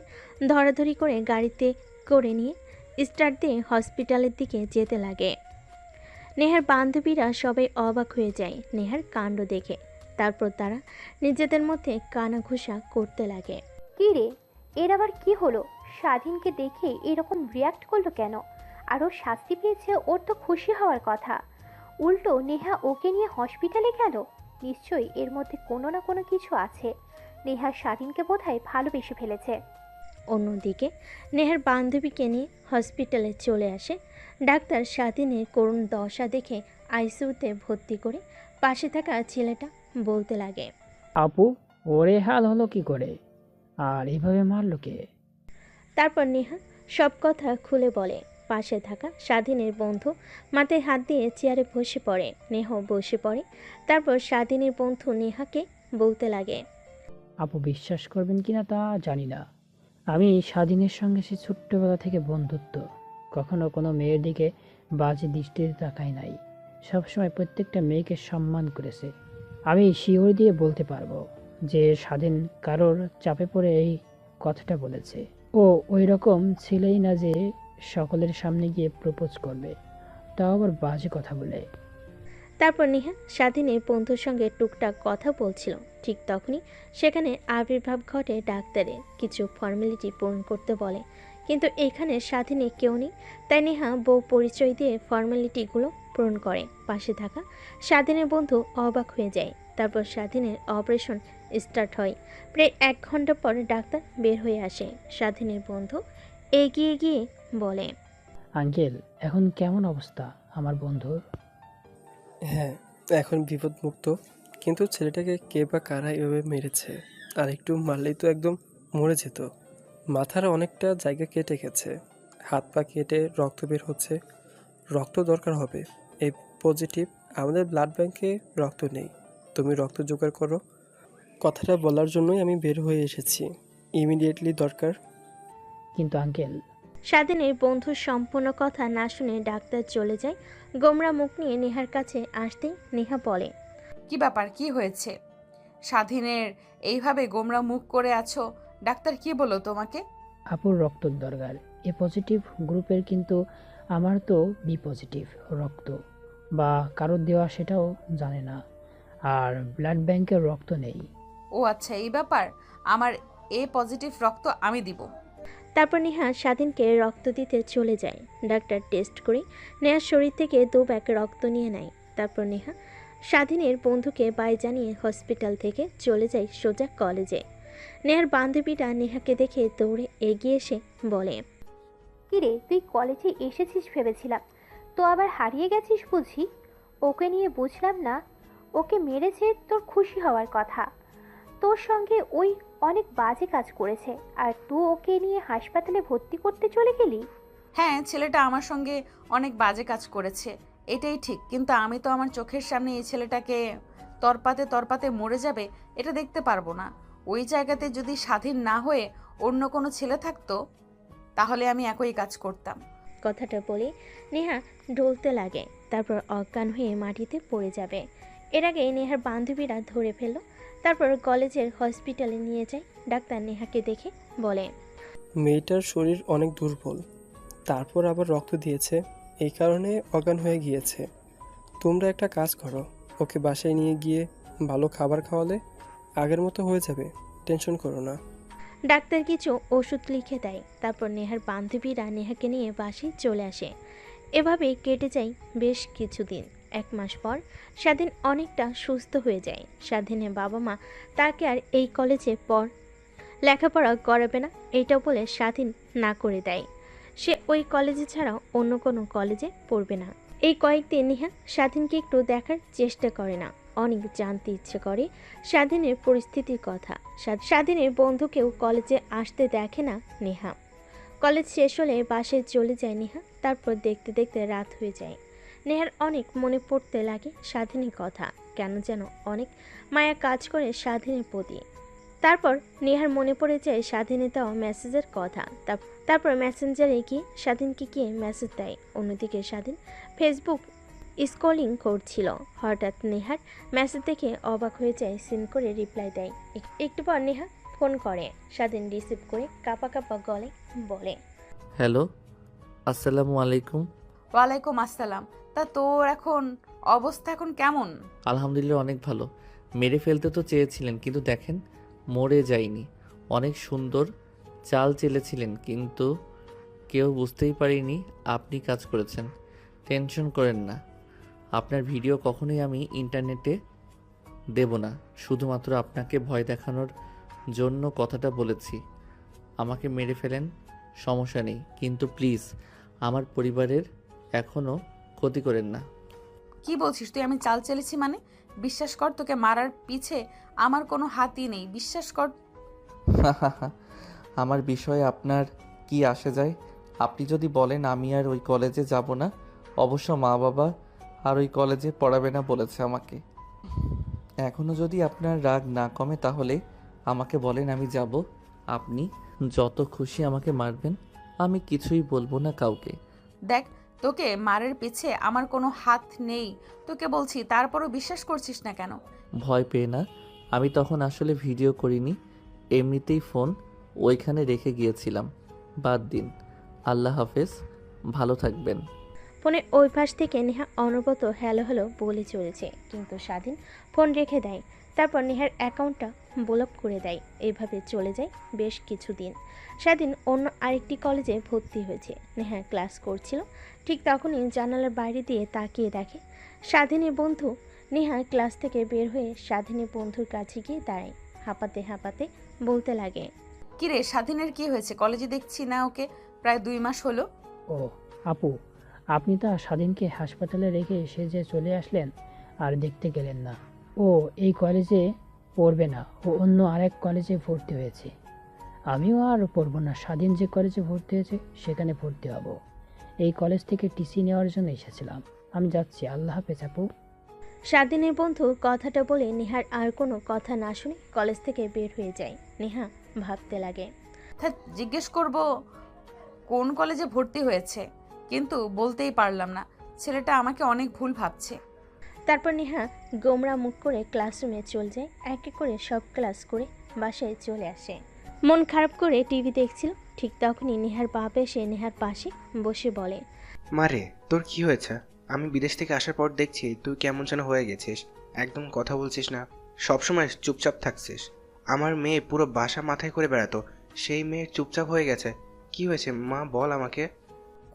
ধরাধরি করে গাড়িতে করে নিয়ে স্টার্ট দিয়ে হসপিটালের দিকে যেতে লাগে। নেহার বান্ধবীরা সবাই অবাক হয়ে যায় নেহার কাণ্ড দেখে। তারপর তারা নিজেদের মধ্যে কানাঘুষা করতে লাগে। কি রে, এর আবার কি হলো? স্বাধীনকে দেখে এরকম রিয়াক্ট করলো কেন? আরও শাস্তি পেয়েছে, ওর তো খুশি হওয়ার কথা। উল্টো নেহা ওকে নিয়ে হসপিটালে গেল। নিশ্চয়ই এর মধ্যে কোনো না কোনো কিছু আছে। নেহা স্বাধীনকে বোধহয় ভালোবেসে ফেলেছে। অন্যদিকে নেহার বান্ধবীকে নিয়ে হসপিটালে চলে আসে ডাক্তার। স্বাধীনের করুণ দশা দেখে আইসিইউতে ভর্তি করে পাশে থাকা ছেলেটা বলতে লাগে, আপু, ওরে হাল হলো কি করে? আর এভাবে মারলো কে? তারপর নেহা সব কথা খুলে বলে। পাশে থাকা স্বাধীনের বন্ধু মাথায় হাত দিয়ে চেয়ারে বসে পড়ে। নেহা বসে পড়ে। তারপর স্বাধীনের বন্ধু নেহাকে বলতে লাগে, আপু, বিশ্বাস করবেন কিনা তা জানি না, আমি স্বাধীনের সঙ্গে সে ছোট্টবেলা থেকে বন্ধুত্ব, কখনো কোনো মেয়ের দিকে বাজে দৃষ্টিতে তাকাই নাই। সবসময় প্রত্যেকটা মেয়েকে সম্মান করেছে। আমি শিওর দিয়ে বলতে পারবো যে স্বাধীন কারোর চাপে পড়ে এই কথাটা বলেছে। ও ওই রকম ছেলেই না যে সকলের সামনে গিয়ে প্রপোজ করবে, তাও আবার বাজে কথা বলে। তারপর নেহা স্বাধীনের বন্ধুর সঙ্গে টুকটাক কথা বলছিল। ঠিক তখনই সেখানে আবির্ভাব ঘটে ডাক্তারের। কিছু ফর্মালিটি পূরণ করতে বলে, কিন্তু এখানে স্বাধীনে কেউ নেই। তাই নেহা বউ পরিচয় দিয়ে ফর্মালিটিগুলো পূরণ করে। পাশে থাকা স্বাধীনের বন্ধু অবাক হয়ে যায়। তারপর স্বাধীনের অপারেশন স্টার্ট হয়। প্রায় 1 ঘন্টা পর ডাক্তার বের হয়ে আসে। স্বাধীনের বন্ধু এগিয়ে গিয়ে বলে, আঙ্কেল, এখন কেমন অবস্থা আমার বন্ধুর? হ্যাঁ, এখন বিপদমুক্ত, কিন্তু ছেলেটাকে কে বা কারা এভাবে মেরেছে? আর একটু মারলেই তো একদম মরে যেত। মাথার অনেকটা জায়গা কেটে গেছে, হাত পা কেটে রক্ত বের হচ্ছে। রক্ত দরকার হবে। এই পজিটিভ, আমাদের ব্লাড ব্যাংকে রক্ত নেই। তুমি রক্ত জোগাড় করো। কথাটা বলার জন্যই আমি বের হয়ে এসেছি। ইমিডিয়েটলি দরকার। কিন্তু আঙ্কেল, স্বাধীনের বন্ধুর সম্পূর্ণ কথা না শুনে ডাক্তার চলে যায়। গোমরা মুখ নিয়ে নেহার কাছে আসতেই নেহা বলে, কি ব্যাপার, কি হয়েছে? স্বাধীনের এইভাবে গোমরা মুখ করে আছো, ডাক্তার কি বললো তোমাকে? আপুর রক্তর দরকার এ পজিটিভ গ্রুপের, কিন্তু আমার তো বি পজিটিভ রক্ত, বা কারোর দেওয়া সেটাও জানে না। আর ব্লাড ব্যাংকের রক্ত নেই। ও আচ্ছা, এই ব্যাপার। আমার এ পজিটিভ রক্ত আমি দিব। তারপর নেহা স্বাধীনকে রক্ত দিতে চলে যায়। ডাক্তার টেস্ট করে নেহার শরীর থেকে 2 ব্যাগ রক্ত নিয়ে নেয়। তারপর নেহা স্বাধীনের বন্ধুকে বাই জানিয়ে হসপিটাল থেকে চলে যায় সোজা কলেজে। নেহার বান্ধবীরা নেহাকে দেখে দৌড়ে এগিয়ে এসে বলে, কিরে, তুই কলেজে এসেছিস ভেবেছিলাম, তো আবার হারিয়ে গেছিস বুঝি? ওকে নিয়ে বুঝলাম না। ওকে মেরেছে তোর খুশি হওয়ার কথা, তোর সঙ্গে ওই অনেক বাজে কাজ করেছে, আর তুই ওকে নিয়ে হাসপাতালে ভর্তি করতে চলে গেলি। হ্যাঁ, ছেলেটা আমার সঙ্গে অনেক বাজে কাজ করেছে, এটাই ঠিক। কিন্তু আমি তো আমার চোখের সামনে এই ছেলেটাকে তরপাতে তরপাতে মরে যাবে এটা দেখতে পারবো না। ওই জায়গাতে যদি স্বাধীন না হয়ে অন্য কোনো ছেলে থাকতো তাহলে আমি একই কাজ করতাম। কথাটা বলে নেহা ঢলতে লাগে। তারপর অজ্ঞান হয়ে মাটিতে পড়ে যাবে। এর আগে নেহার বান্ধবীরা ধরে ফেলল। তারপর কলেজের হসপিটালে নিয়ে যায়। ডাক্তার নেহাকে দেখে বলে, মেয়েটার শরীর অনেক দুর্বল, তারপর আবার রক্ত দিয়েছে, এই কারণে অজ্ঞান হয়ে গিয়েছে। তোমরা একটা কাজ করো, ওকে বাসায় নিয়ে গিয়ে ভালো খাবার খাওয়ালে আগের মতো হয়ে যাবে, টেনশন করো না। ডাক্তার কিছু ওষুধ লিখে দেয়। তারপর নেহার বান্ধবীরা নেহাকে নিয়ে বাসায় চলে আসে। এভাবেই কেটে যায় বেশ কিছুদিন। 1 মাস পর স্বাধীন অনেকটা সুস্থ হয়ে যায়। স্বাধীনের বাবা মা তাকে আর এই কলেজে লেখাপড়া করাবে না এটা বলে স্বাধীন না করে দেয়। সে ওই কলেজে ছাড়া অন্য কোনো কলেজে পড়বে না। এই কয়েকদিন নেহা স্বাধীনকে একটু দেখার চেষ্টা করে না, অনেক জানতে ইচ্ছে করে স্বাধীনের পরিস্থিতির কথা। স্বাধীনের বন্ধুকেও কলেজে আসতে দেখে না নেহা। কলেজ শেষ হলে বাসায় চলে যায় নেহা। তারপর দেখতে দেখতে রাত হয়ে যায়। নেহার অনেক মনে পড়তে লাগে স্বাধীনের কথা। কেন যেন অনেক মায়া কাজ করে স্বাধীনের প্রতি। তারপর নেহার মনে পড়ে যায় স্বাধীনের দেওয়া মেসেজের কথা। তারপর মেসেঞ্জারে গিয়ে স্বাধীনকে গিয়ে মেসেজ দেয়। অন্যদিকে স্বাধীন ফেসবুক স্ক্রলিং করছিল। হঠাৎ নেহার মেসেজ দেখে অবাক হয়ে যায়, সিন করে রিপ্লাই দেয়। একটু পর নেহা ফোন করে। স্বাধীন রিসিভ করে কাঁপা কাঁপা গলায় বলে, হ্যালো, আসসালামু আলাইকুম। ওয়ালাইকুম আসসালাম। তা তোর অবস্থা এখন কেমন? আলহামদুলিল্লাহ অনেক ভালো। মেরে ফেলতে তো চেয়েছিলেন কিন্তু দেখেন মরে যায়নি। অনেক সুন্দর চাল চেলেছিলেন কিন্তু কেউ বুঝতেই পারিনি আপনি কাজ করেছেন। টেনশন করেন না, আপনার ভিডিও কখনোই আমি ইন্টারনেটে দেব না। শুধুমাত্র আপনাকে ভয় দেখানোর জন্য কথাটা বলেছি। আমাকে মেরে ফেলেন, সমস্যা নেই, কিন্তু প্লিজ আমার পরিবারের এখনও ক্ষতি করেন না। কি বলছিস তুই? আমি চাল চেলেছি মানে? বিশ্বাস কর, তোকে মারার পিছে আমার কোনো হাতই নেই, বিশ্বাস কর। আমার বিষয়ে আপনার কি আসে যায়? আপনি যদি বলেন আমি আর ওই কলেজে যাব না, অবশ্য মা বাবা আর ওই কলেজে পড়াবে না বলেছে আমাকে। এখনও যদি আপনার রাগ না কমে তাহলে আমাকে বলেন, আমি যাব। আপনি যত খুশি আমাকে মারবেন, আমি কিছুই বলবো না কাউকে। দেখ, তোকে মারের পিছে আমার কোনো হাত নেই তোকে বলছি, তারপরও বিশ্বাস করছিস না কেন? ভয় পেয়ে না, আমি তখন আসলে ভিডিও করিনি, এমনিতেই ফোন ওইখানে রেখে গিয়েছিলাম। বাদ দিন, আল্লাহ হাফেজ, ভালো থাকবেন। ফোনের ওই পাশ থেকে নেহা অনবরত হ্যালো হ্যালো বলে চলেছে, কিন্তু স্বাধীন ফোন রেখে দেয়। তারপর নেহার অ্যাকাউন্টটা ব্লক করে দেয়। এইভাবে চলে যায় বেশ কিছুদিন। স্বাধীন অন্য আরেকটি কলেজে ভর্তি হয়েছে। নেহা ক্লাস করছিল, ঠিক তখনই জানালার বাইরে দিয়ে তাকিয়ে দেখে স্বাধীনের বন্ধু। নেহা ক্লাস থেকে বের হয়ে স্বাধীনের বন্ধুর কাছে গিয়ে দাঁড়ায়। হাঁপাতে হাঁপাতে বলতে লাগে, কিরে, স্বাধীনের কি হয়েছে? কলেজে দেখছি না ওকে, প্রায় 2 মাস হলো। ও আপু, আপনি তো স্বাধীনকে হাসপাতালে রেখে এসে যে চলে আসলেন আর দেখতে গেলেন না। ও এই কলেজে পড়বে না, ও অন্য আরেক কলেজে ভর্তি হয়েছে। আমিও আর পড়বো না, স্বাধীন যে কলেজে ভর্তি হয়েছে সেখানে ভর্তি হব। এই কলেজ থেকে টিসি নেওয়ার জন্য এসেছিলাম। আমি যাচ্ছি, আল্লাহ হাফেজ আপু। স্বাধীনের বন্ধু কথাটা বলে নেহার আর কোনো কথা না শুনে কলেজ থেকে বের হয়ে যায়। নেহা ভাবতে লাগে, জিজ্ঞেস করব কোন কলেজে ভর্তি হয়েছে, কিন্তু বলতেই পারলাম না। ছেলেটা আমাকে অনেক ভুল ভাবছে। তারপর নেহা গোমরা মুখ করে ক্লাসরুমে চলে যায়। এক এক করে সব ক্লাস করে বাসায় চলে আসে। মন খারাপ করে টিভি দেখছিল, ঠিক তখনই নেহার বাপ এসে নেহার পাশে বসে বলে, মারে, তোর কি হয়েছে? আমি বিদেশ থেকে আসার পর দেখছি তুই কেমন যেন হয়ে গেছিস। একদম কথা বলছিস না, সবসময় চুপচাপ থাকছিস। আমার মেয়ে পুরো বাসা মাথায় করে বেড়াতো, সেই মেয়ে চুপচাপ হয়ে গেছে। কি হয়েছে মা, বল আমাকে।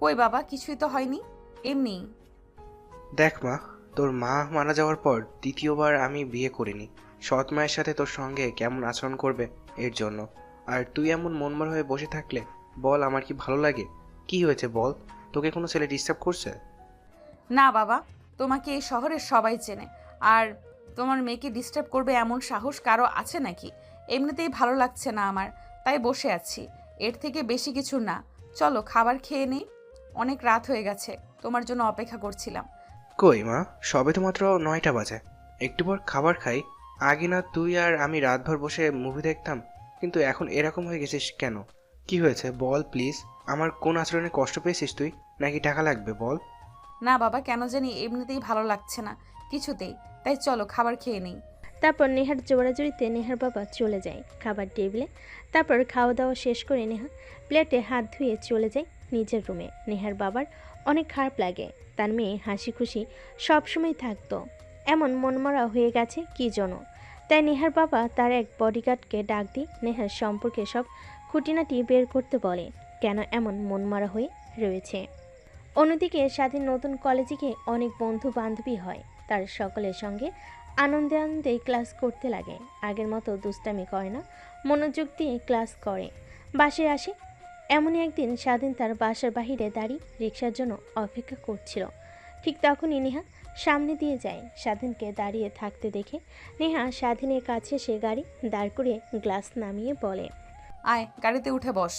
কই বাবা, কিছুই তো হয়নি, এমনি। দেখ মা, তোর মা মারা যাওয়ার পর দ্বিতীয়বার আমি বিয়ে করিনি। সৎ মায়ের সাথে তোর সঙ্গে কেমন আচরণ করবে এর জন্য। আর তুই এমন মনমর হয়ে বসে থাকলে বল আমার কি ভালো লাগে? কি হয়েছে বল, তোকে কোনো ছেলে ডিস্টার্ব করছে? না বাবা, তোমাকে এই শহরের সবাই চেনে, আর তোমার মেয়েকে ডিস্টার্ব করবে এমন সাহস কারো আছে নাকি? এমনিতেই ভালো লাগছে না আমার, তাই বসে আছি। এর থেকে বেশি কিছু না। চলো খাবার খেয়ে নিই, অনেক রাত হয়ে গেছে, তোমার জন্য অপেক্ষা করছিলাম। কই মা, সবে তো মাত্র 9টা বাজে। একটু পর খাবার খাই। আগে না তুই আর আমি রাতভর বসে মুভি দেখতাম, কিন্তু এখন এরকম হয়ে গেছিস কেন? কি হয়েছে বল প্লিজ। আমার কোন আচরণে কষ্ট পেয়েছিস তুই, নাকি টাকা লাগবে বল? না বাবা, কেন জানি এমনিতেই ভালো লাগছে না কিছুতেই, তাই চলো খাবার খেয়ে নিই। তারপর নেহার জোড়াজুড়িতে নেহার বাবা চলে যায় খাবার টেবিলে। তারপর খাওয়া দাওয়া শেষ করে নেহা প্লেটে হাত ধুয়ে চলে যায় নিজের রুমে। নেহার বাবার অনেক খারাপ লাগে, তার মেয়ে হাসি খুশি সবসময় থাকতো, এমন মনমরা হয়ে গেছে কি জন্য। তাই নেহার বাবা তার এক বডিগার্ডকে ডাক দিয়ে নেহার সম্পর্কে সব খুঁটিনাটি বের করতে বলে, কেন এমন মনমরা হয়ে রয়েছে। অন্যদিকে স্বাধীন নতুন কলেজে গিয়ে অনেক বন্ধু বান্ধবী হয়। তার সকলের সঙ্গে আনন্দে আনন্দে ক্লাস করতে লাগে। আগের মতো দুষ্টামি করে না, মনোযোগ দিয়ে ক্লাস করে। বাসে আসে। এমনই একদিন স্বাধীন তার বাসার বাহিরে দাঁড়িয়ে রিক্সার জন্য অপেক্ষা করছিল। ঠিক তখনই নেহা সামনে দিয়ে যায়। স্বাধীনকে দাঁড়িয়ে থাকতে দেখে নেহা স্বাধীনের কাছে এসে গাড়ি দাঁড় করিয়ে গ্লাস নামিয়ে বলে, আয় গাড়িতে উঠে বস।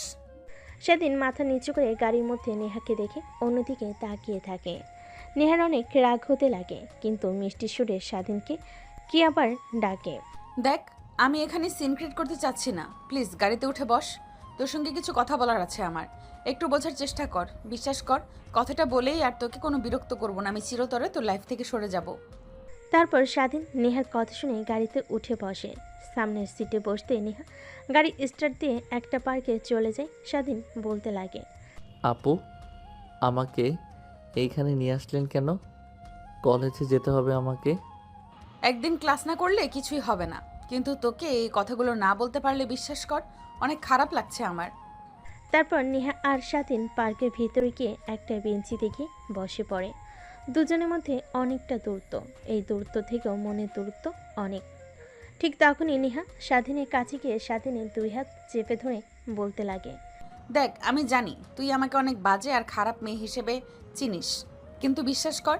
স্বাধীন মাথা নিচু করে গাড়ির মধ্যে নেহাকে দেখে অন্যদিকে তাকিয়ে থাকে। নেহার অনেক রাগ হতে লাগে, কিন্তু মিষ্টি সুরে স্বাধীনকে কি আবার ডাকে। দেখ, আমি এখানে সিনক্রেট করতে চাচ্ছি না, প্লিজ গাড়িতে উঠে বস। তোর সঙ্গে কিছু কথা বলার আছে আমার, একটু বোঝার চেষ্টা কর। বিশ্বাস কর, কথাটা বলেই আর তোকে কোনো বিরক্ত করব না। আমি চিরতরে তোর লাইফ থেকে সরে যাব। তারপর স্বাধীন নেহার কথা শুনে গাড়িতে উঠে বসে। সামনের সিটে বসতে নেহা গাড়ি স্টার্ট দিয়ে একটা পার্কে চলে যায়। স্বাধীন বলতে লাগে, আপু, আমাকে এইখানে নিয়ে আসলেন কেন? কলেজে যেতে হবে আমাকে। একদিন ক্লাস না করলে কিছুই হবে না, কিন্তু তোকে এই কথাগুলো না বলতে পারলে বিশ্বাস কর অনেক খারাপ লাগছে আমার। তারপর নেহা আর স্বাধীন পার্কের ভিতরে গিয়ে একটা বেঞ্চি দেখে বসে পড়ে। দুজনের মধ্যে অনেকটা দূরত্ব, এই দূরত্ব থেকেও মনের দূরত্ব অনেক। ঠিক তখনই নেহা স্বাধীনের কাছে গিয়ে স্বাধীনের 2 হাত চেপে ধরে বলতে লাগে, দেখ, আমি জানি তুই আমাকে অনেক বাজে আর খারাপ মেয়ে হিসেবে চিনিস, কিন্তু বিশ্বাস কর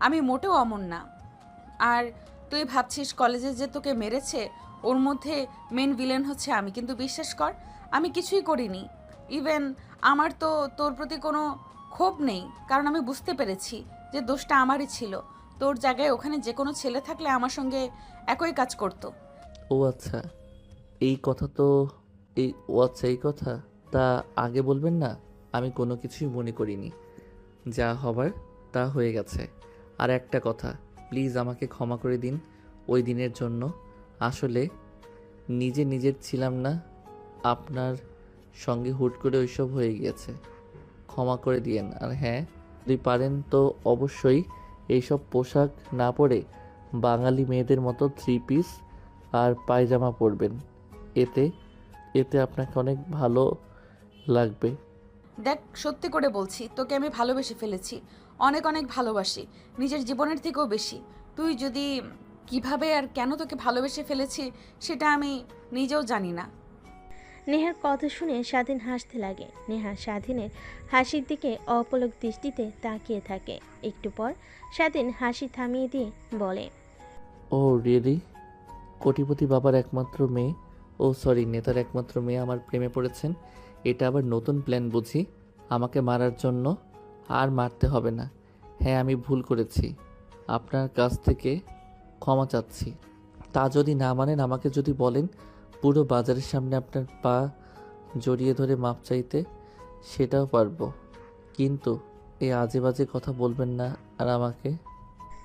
আমি মোটেও অমন না। আর তুই ভাবছিস কলেজে যে তোকে মেরেছে ওর মধ্যে মেন ভিলেন হচ্ছে আমি, কিন্তু বিশ্বাস কর আমি কিছুই করিনি। ইভেন আমার তো তোর প্রতি কোনো ক্ষোভ নেই, কারণ আমি বুঝতে পেরেছি যে দোষটা আমারই ছিল। তোর জায়গায় ওখানে যে কোনো ছেলে থাকলে আমার সঙ্গে একই কাজ করতো। ও আচ্ছা, এই কথা তো এই কথা তা আগে বলবেন না? আমি কোনো কিছুই মনে করিনি, যা হবার তা হয়ে গেছে। আর একটা কথা, প্লিজ আমাকে ক্ষমা করে দিন ওই দিনের জন্য। আসলে নিজের ছিলাম না, আপনার সঙ্গে হুট করে ওইসব হয়ে গিয়েছে, ক্ষমা করে দিয়েন। আর হ্যাঁ, যদি পারেন তো অবশ্যই এইসব পোশাক না পরে বাঙালি মেয়েদের মতো 3 পিস আর পায়জামা পরবেন, এতে আপনাকে অনেক ভালো লাগবে। দেখ, সত্যি করে বলছি, তোকে আমি ভালোবেসে ফেলেছি, অনেক অনেক ভালোবাসি, নিজের জীবনের থেকেও বেশি। তুই যদি কিভাবে আর কেন তোকে ভালোবেসে ফেলেছি সেটা আমি নিজেও জানি না। নেহার কথা শুনে স্বাধীন হাসতে লাগে। নেহা স্বাধীনের হাসির দিকে অপলক দৃষ্টিতে তাকিয়ে থাকে। একটু পর স্বাধীন হাসি থামিয়ে দিয়ে বলে, ও রিয়েলি? কোটিপতি বাবার একমাত্র মেয়ে, ও সরি নেতার একমাত্র মেয়ে আমার প্রেমে পড়েছেন? এটা আবার নতুন প্ল্যান বুঝি আমাকে মারার জন্য? আর মারতে হবে না। হ্যাঁ, আমি ভুল করেছি, আপনার কাছ থেকে ক্ষমা চাচ্ছি। তা যদি না মানেন, আমাকে যদি বলেন পুরো বাজারের সামনে আপনার পা জড়িয়ে ধরে মাপ চাইতে, সেটাও পারবো, কিন্তু এই আজে বাজে কথা বলবেন না আর আমাকে।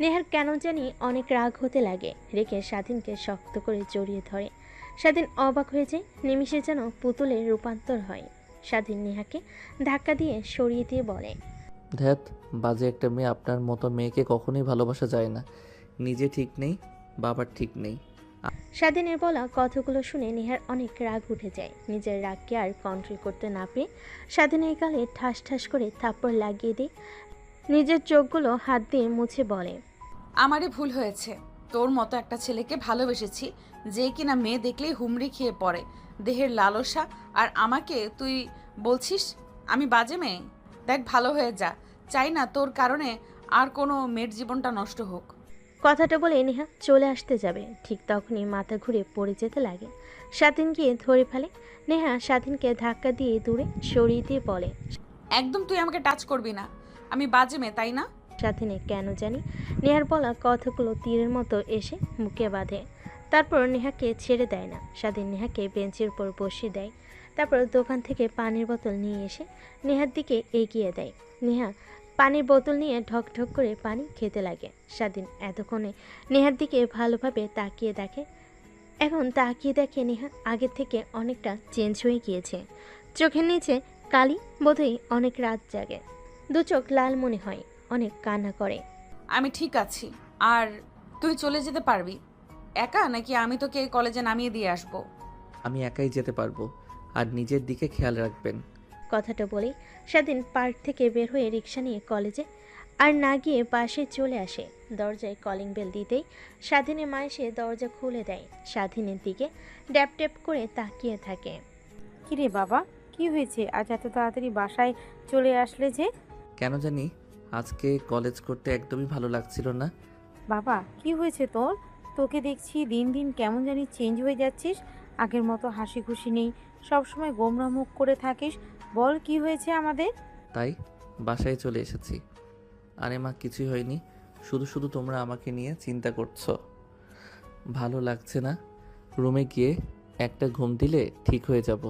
নেহার কেন জানি অনেক রাগ হতে লাগে। রেখে স্বাধীনকে শক্ত করে জড়িয়ে ধরে। স্বাধীন অবাক হয়ে যায়, নিমিষে যেন পুতুলে রূপান্তর হয়। স্বাধীন নেহাকে ধাক্কা দিয়ে সরিয়ে দিয়ে বলে, ধ্যাত, বাজে একটা মেয়ে। আপনার মতো মেয়েকে কখনোই ভালোবাসা যায় না। নিজে ঠিক নেই, বাবার ঠিক নেই। স্বাধীনের বলা কথাগুলো শুনে নেহার অনেক রাগ উঠে যায়। নিজের রাগকে আর কন্ট্রোল করতে না পেরে স্বাধীনের গালে ঠাস ঠাস করে থাপ্পড় লাগিয়ে দিয়ে নিজের চোখগুলো হাত দিয়ে মুছে বলে, আমারই ভুল হয়েছে, তোর মতো একটা ছেলেকে ভালোবেসেছি যে কিনা মেয়ে দেখলেই হুমড়ি খেয়ে পড়ে, দেহের লালসা। আর আমাকে তুই বলছিস আমি বাজে মেয়ে? দেখ, ভালো হয়ে যা, চাই না তোর কারণে আর কোনো মেয়ের জীবনটা নষ্ট হোক। কথাটা বলে নেহা চলে আসতে যাবে, ঠিক তখনই মাথা ঘুরে পড়ে যেতে লাগে। স্বাধীন গিয়ে ধরে ফেলে। নেহা স্বাধীনকে ধাক্কা দিয়ে দূরে সরিয়ে দিয়ে বলে, একদম তুই আমাকে টাচ করবি না, আমি বাজে মেয়ে, তাই না? স্বাধীনে কেন জানি নেহার বলা কথাগুলো তীরের মতো এসে মুখে বাঁধে। তারপর নেহাকে ছেড়ে দেয় না। স্বাধীন নেহাকে বেঞ্চের উপর বসিয়ে দেয়। তারপর দোকান থেকে পানির বোতল নিয়ে এসে নেহার দিকে এগিয়ে দেয়। নেহা পানির বোতল নিয়ে ঢক ঢক করে পানি খেতে লাগে। স্বাধীন এতক্ষণে নেহার দিকে ভালোভাবে তাকিয়ে দেখে। এখন তাকিয়ে দেখে নেহা আগের থেকে অনেকটা চেঞ্জ হয়ে গিয়েছে। চোখের নিচে কালি, বোধহয় অনেক রাত জাগে। দু চোখ লাল মনে হয়, অনেক কান্না করে। আমি ঠিক আছি, আর তুই চলে যেতে পারবি একা, নাকি আমি তোকে কলেজে নামিয়ে দিয়ে আসবো? আমি একাই যেতে পারবো, আর নিজের দিকে খেয়াল রাখবেন। কথাটা বলেই স্বাধীন পার্ক থেকে বের হয়ে রিক্সা নিয়ে কলেজে আর না গিয়ে বাসে চলে আসে। দরজায় কলিং বেল দিতেই স্বাধীনের মা এসে দরজা খুলে দেয়। স্বাধীনের দিকে ড্যাপ ট্যাপ করে তাকিয়ে থাকে। কিরে বাবা, কি হয়েছে? আজ এত তাড়াতাড়ি বাসায় চলে আসলে যে? কেন জানি আজকে কলেজ করতে একদমই ভালো লাগছিল না। বাবা, কি হয়েছে তোর? তোকে দেখছি দিন দিন কেমন জানি চেঞ্জ হয়ে যাচ্ছিস। আগের মতো হাসি খুশি নেই, সবসময় গোমরা মুখ করে থাকিস। বল, কি হয়েছে আমাদের? তাই বাসায় চলে এসেছি। আরে মা, কিছুই হয়নি, শুধু শুধু তোমরা আমাকে নিয়ে চিন্তা করছো। ভালো লাগছে না, রুমে গিয়ে একটা ঘুম দিলে ঠিক হয়ে যাব।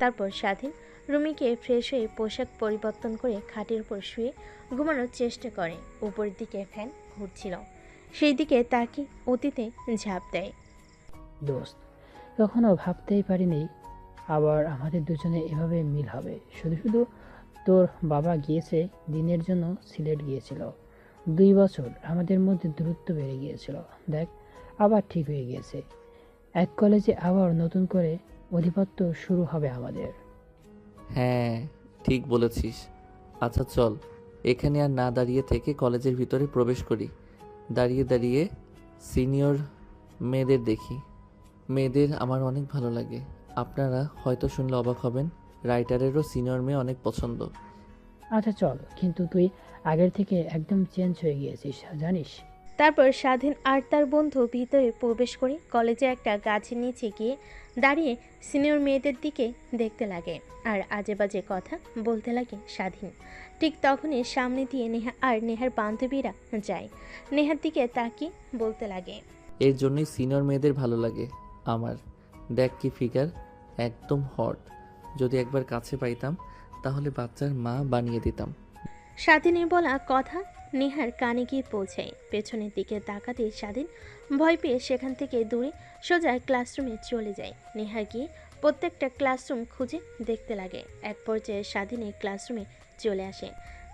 তারপর স্বাধীন রুমে গিয়ে ফ্রেশ হয়ে পোশাক পরিবর্তন করে খাটের উপর শুয়ে ঘুমানোর চেষ্টা করে। উপরের দিকে ফ্যান ঘুরছিল, সেই দিকে তাকিয়ে অতীতে ঝাঁপ দেয়। দোস্ত, কখনো ভাবতেই পারিনি আবার আমাদের দুজনে এভাবে মিল হবে। শুধু শুধু তোর বাবা গিয়েছে দিনের জন্য, সিলেট গিয়েছিল। 2 বছর আমাদের মধ্যে দূরত্ব বেড়ে গিয়েছিল, দেখ আবার ঠিক হয়ে গিয়েছে। এক কলেজে আবার নতুন করে অধিপত্য শুরু হবে আমাদের। হ্যাঁ, ঠিক বলেছিস। আচ্ছা চল, এখানে আর না দাঁড়িয়ে থেকে কলেজের ভিতরে প্রবেশ করি। দাঁড়িয়ে দাঁড়িয়ে সিনিয়র মেয়েদের দেখি। মেয়েদের আমার অনেক ভালো লাগে। আপনারা হয়তো শুনলে অবাক হবেন, রাইটারেরও সিনিয়র মেয়ে অনেক পছন্দ। আচ্ছা চল, কিন্তু তুই আগের থেকে একদম চেঞ্জ হয়ে গিয়েছিস জানিস। তারপর স্বাধীন আর তার বন্ধু ভিতরে প্রবেশ করে কলেজে একটা গাছের নিচে গিয়ে দাঁড়িয়ে সিনিয়র মেয়েদের দিকে দেখতে লাগে আর আজে বাজে কথা বলতে লাগে স্বাধীন। ঠিক তখনই সামনে দিয়ে নেহা আর নেহার বান্ধবীরা যায়। নেহার দিকে তাকিয়ে বলতে লাগে, এর জন্যই সিনিয়র মেয়েদের ভালো লাগে আমার। দেখ কি ফিগার, একদম হট। যদি একবার কাছে পাইতাম তাহলে বাচ্চার মা বানিয়ে দিতাম। স্বাধীনের বলা কথা নেহার কানে গিয়ে পৌঁছায়। পেছনের দিকে তাকাতে স্বাধীন ভয় পেয়ে সেখান থেকে দূরে সোজা ক্লাসরুমে চলে যায়। নেহা গিয়ে প্রত্যেকটা ক্লাসরুম খুঁজে দেখতে লাগে। এক পর্যায়ে স্বাধীনের ক্লাসরুমে চলে আসে।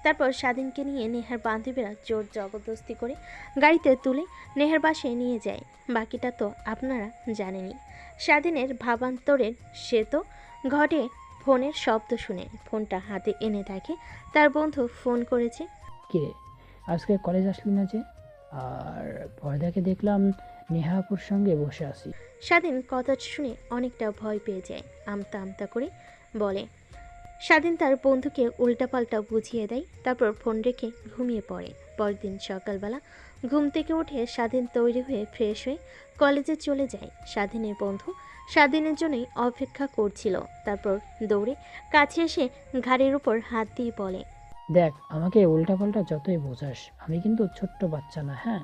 তারপর স্বাধীনকে নিয়ে নেহার বান্ধবীরা জোর জবরদস্তি করে গাড়িতে তুলে নেহার বাসায় নিয়ে যায়। বাকিটা তো আপনারা জানেনই। স্বাধীনের ভাবান্তরের সে তো ঘটে ফোনের শব্দ শুনে ফোনটা হাতে এনে দেখে তার বন্ধু ফোন করেছে। কিরে, আজকে কলেজ আসলি না যে? আর পর্দাকে দেখলাম নেহাপুর সঙ্গে বসে আছি। স্বাধীন কথা শুনে অনেকটা ভয় পেয়ে যায়। আমতা আমতা করে বলে। স্বাধীন তার বন্ধুকে উল্টাপাল্টা বুঝিয়ে দেয়, তারপর ফোন রেখে ঘুমিয়ে পড়ে। পরদিন সকালবেলা ঘুম থেকে উঠে স্বাধীন তৈরি হয়ে ফ্রেশ হয়ে কলেজে চলে যায়। স্বাধীনের বন্ধু স্বাধীনের জন্যই অপেক্ষা করছিল। তারপর দৌড়ে কাছে এসে ঘাড়ের উপর হাত দিয়ে বলে, দেখ, আমাকে উল্টাপাল্টা যতই বোঝাস, আমি কিন্তু ছোট্ট বাচ্চা না। হ্যাঁ,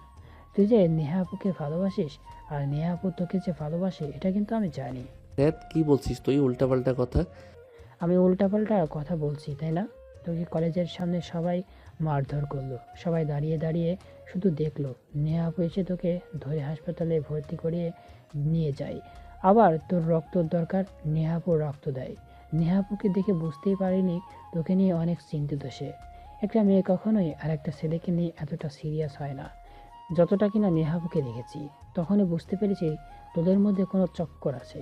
তুই যে নেহা আপুকে ভালোবাসিস আর নেহা আপু তোকে যে ভালোবাসে এটা কিন্তু আমি জানি। দেখ কি বলছিস তুই, উল্টাপাল্টা কথা। আমি উল্টাপাল্টা কথা বলছি তাই না? তোকে কলেজের সামনে সবাই মারধর করলো, সবাই দাঁড়িয়ে দাঁড়িয়ে শুধু দেখলো। নেহা আপু এসে তোকে ধরে হাসপাতালে ভর্তি করিয়ে নিয়ে যায়। আবার তোর রক্তর দরকার, নেহা আপু রক্ত দেয়। নেহা আপুকে দেখে বুঝতেই পারিনি তোকে নিয়ে অনেক চিন্তিত সে। একটা মেয়ে কখনোই আর একটা ছেলেকে নিয়ে এতটা সিরিয়াস হয় না যতটা কিনা নেহা আপুকে দেখেছি। তখনই বুঝতে পেরেছি তোদের মধ্যে কোনো চক্কর আছে।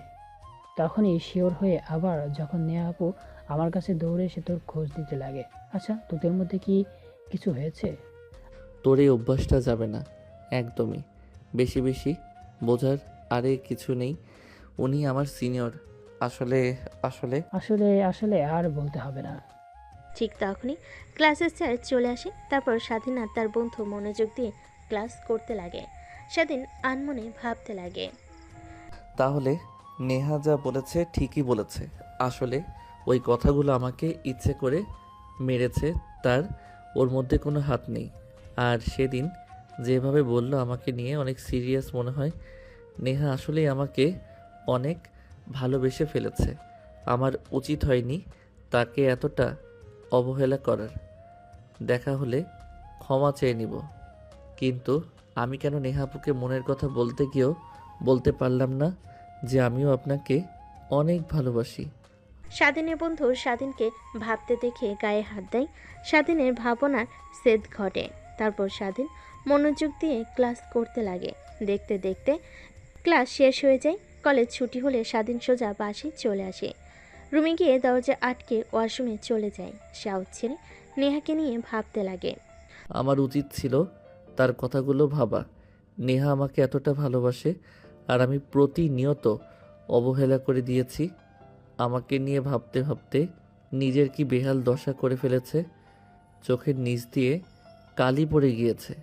তখনই শিওর হয়ে আবার যখন নেহা আপু আমার কাছে দৌড়ে এসে তোর খোঁজ দিতে লাগে। আচ্ছা, তোদের মধ্যে কি কিছু হয়েছে? তোর এই অভ্যাসটা যাবে না একদমই। বেশি বেশি বোঝার আরে কিছু নেই। উনি আমার সিনিয়র। আসলে আসলে আসলে আসলে আর বলতে হবে না। ঠিক তখনই ক্লাসের স্যার চলে আসে। তারপর স্বাধীন আর তার বন্ধু মনোযোগ দিয়ে ক্লাস করতে লাগে। স্বাধীন আনমনে ভাবতে লাগে, তাহলে নেহা যা বলেছে ঠিকই বলেছে। আসলে ওই কথাগুলো আমাকে ইচ্ছে করে মেরেছে, তার ওর মধ্যে কোনো হাত নেই। আর সেদিন যেভাবে বলল আমাকে নিয়ে অনেক সিরিয়াস মনে হয়। নেহা আসলেই আমাকে অনেক ভালোবেসে ফেলেছে। আমার উচিত হয়নি তাকে এতটা অবহেলা করার। দেখা হলে ক্ষমা চেয়ে নিব। কিন্তু আমি কেন নেহাপুকে মনের কথা বলতে গিয়েও বলতে পারলাম না যে আমিও আপনাকে অনেক ভালোবাসি। স্বাধীনের বন্ধু স্বাধীনকে ভাবতে দেখে গায়ে হাত দেয়। স্বাধীনের ভাবনার সেদ ঘটে। তারপর স্বাধীন মনোযোগ দিয়ে ক্লাস করতে লাগে। দেখতে দেখতে ক্লাস শেষ হয়ে যায়। কলেজ ছুটি হলে স্বাধীন সোজা বাসে চলে আসে। রুমে গিয়ে দরজা আটকে ওয়াশরুমে চলে যায়। শাওয়ার ছেড়ে নেহাকে নিয়ে ভাবতে লাগে। আমার উচিত ছিল তার কথাগুলো ভাবা। নেহা আমাকে এতটা ভালোবাসে আর আমি প্রতিনিয়ত অবহেলা করে দিয়েছি। আমাকে নিয়ে ভাবতে ভাবতে নিজের কি বেহাল দশা করে ফেলেছে। চোখের নিচ দিয়ে কালি পড়ে গিয়েছে।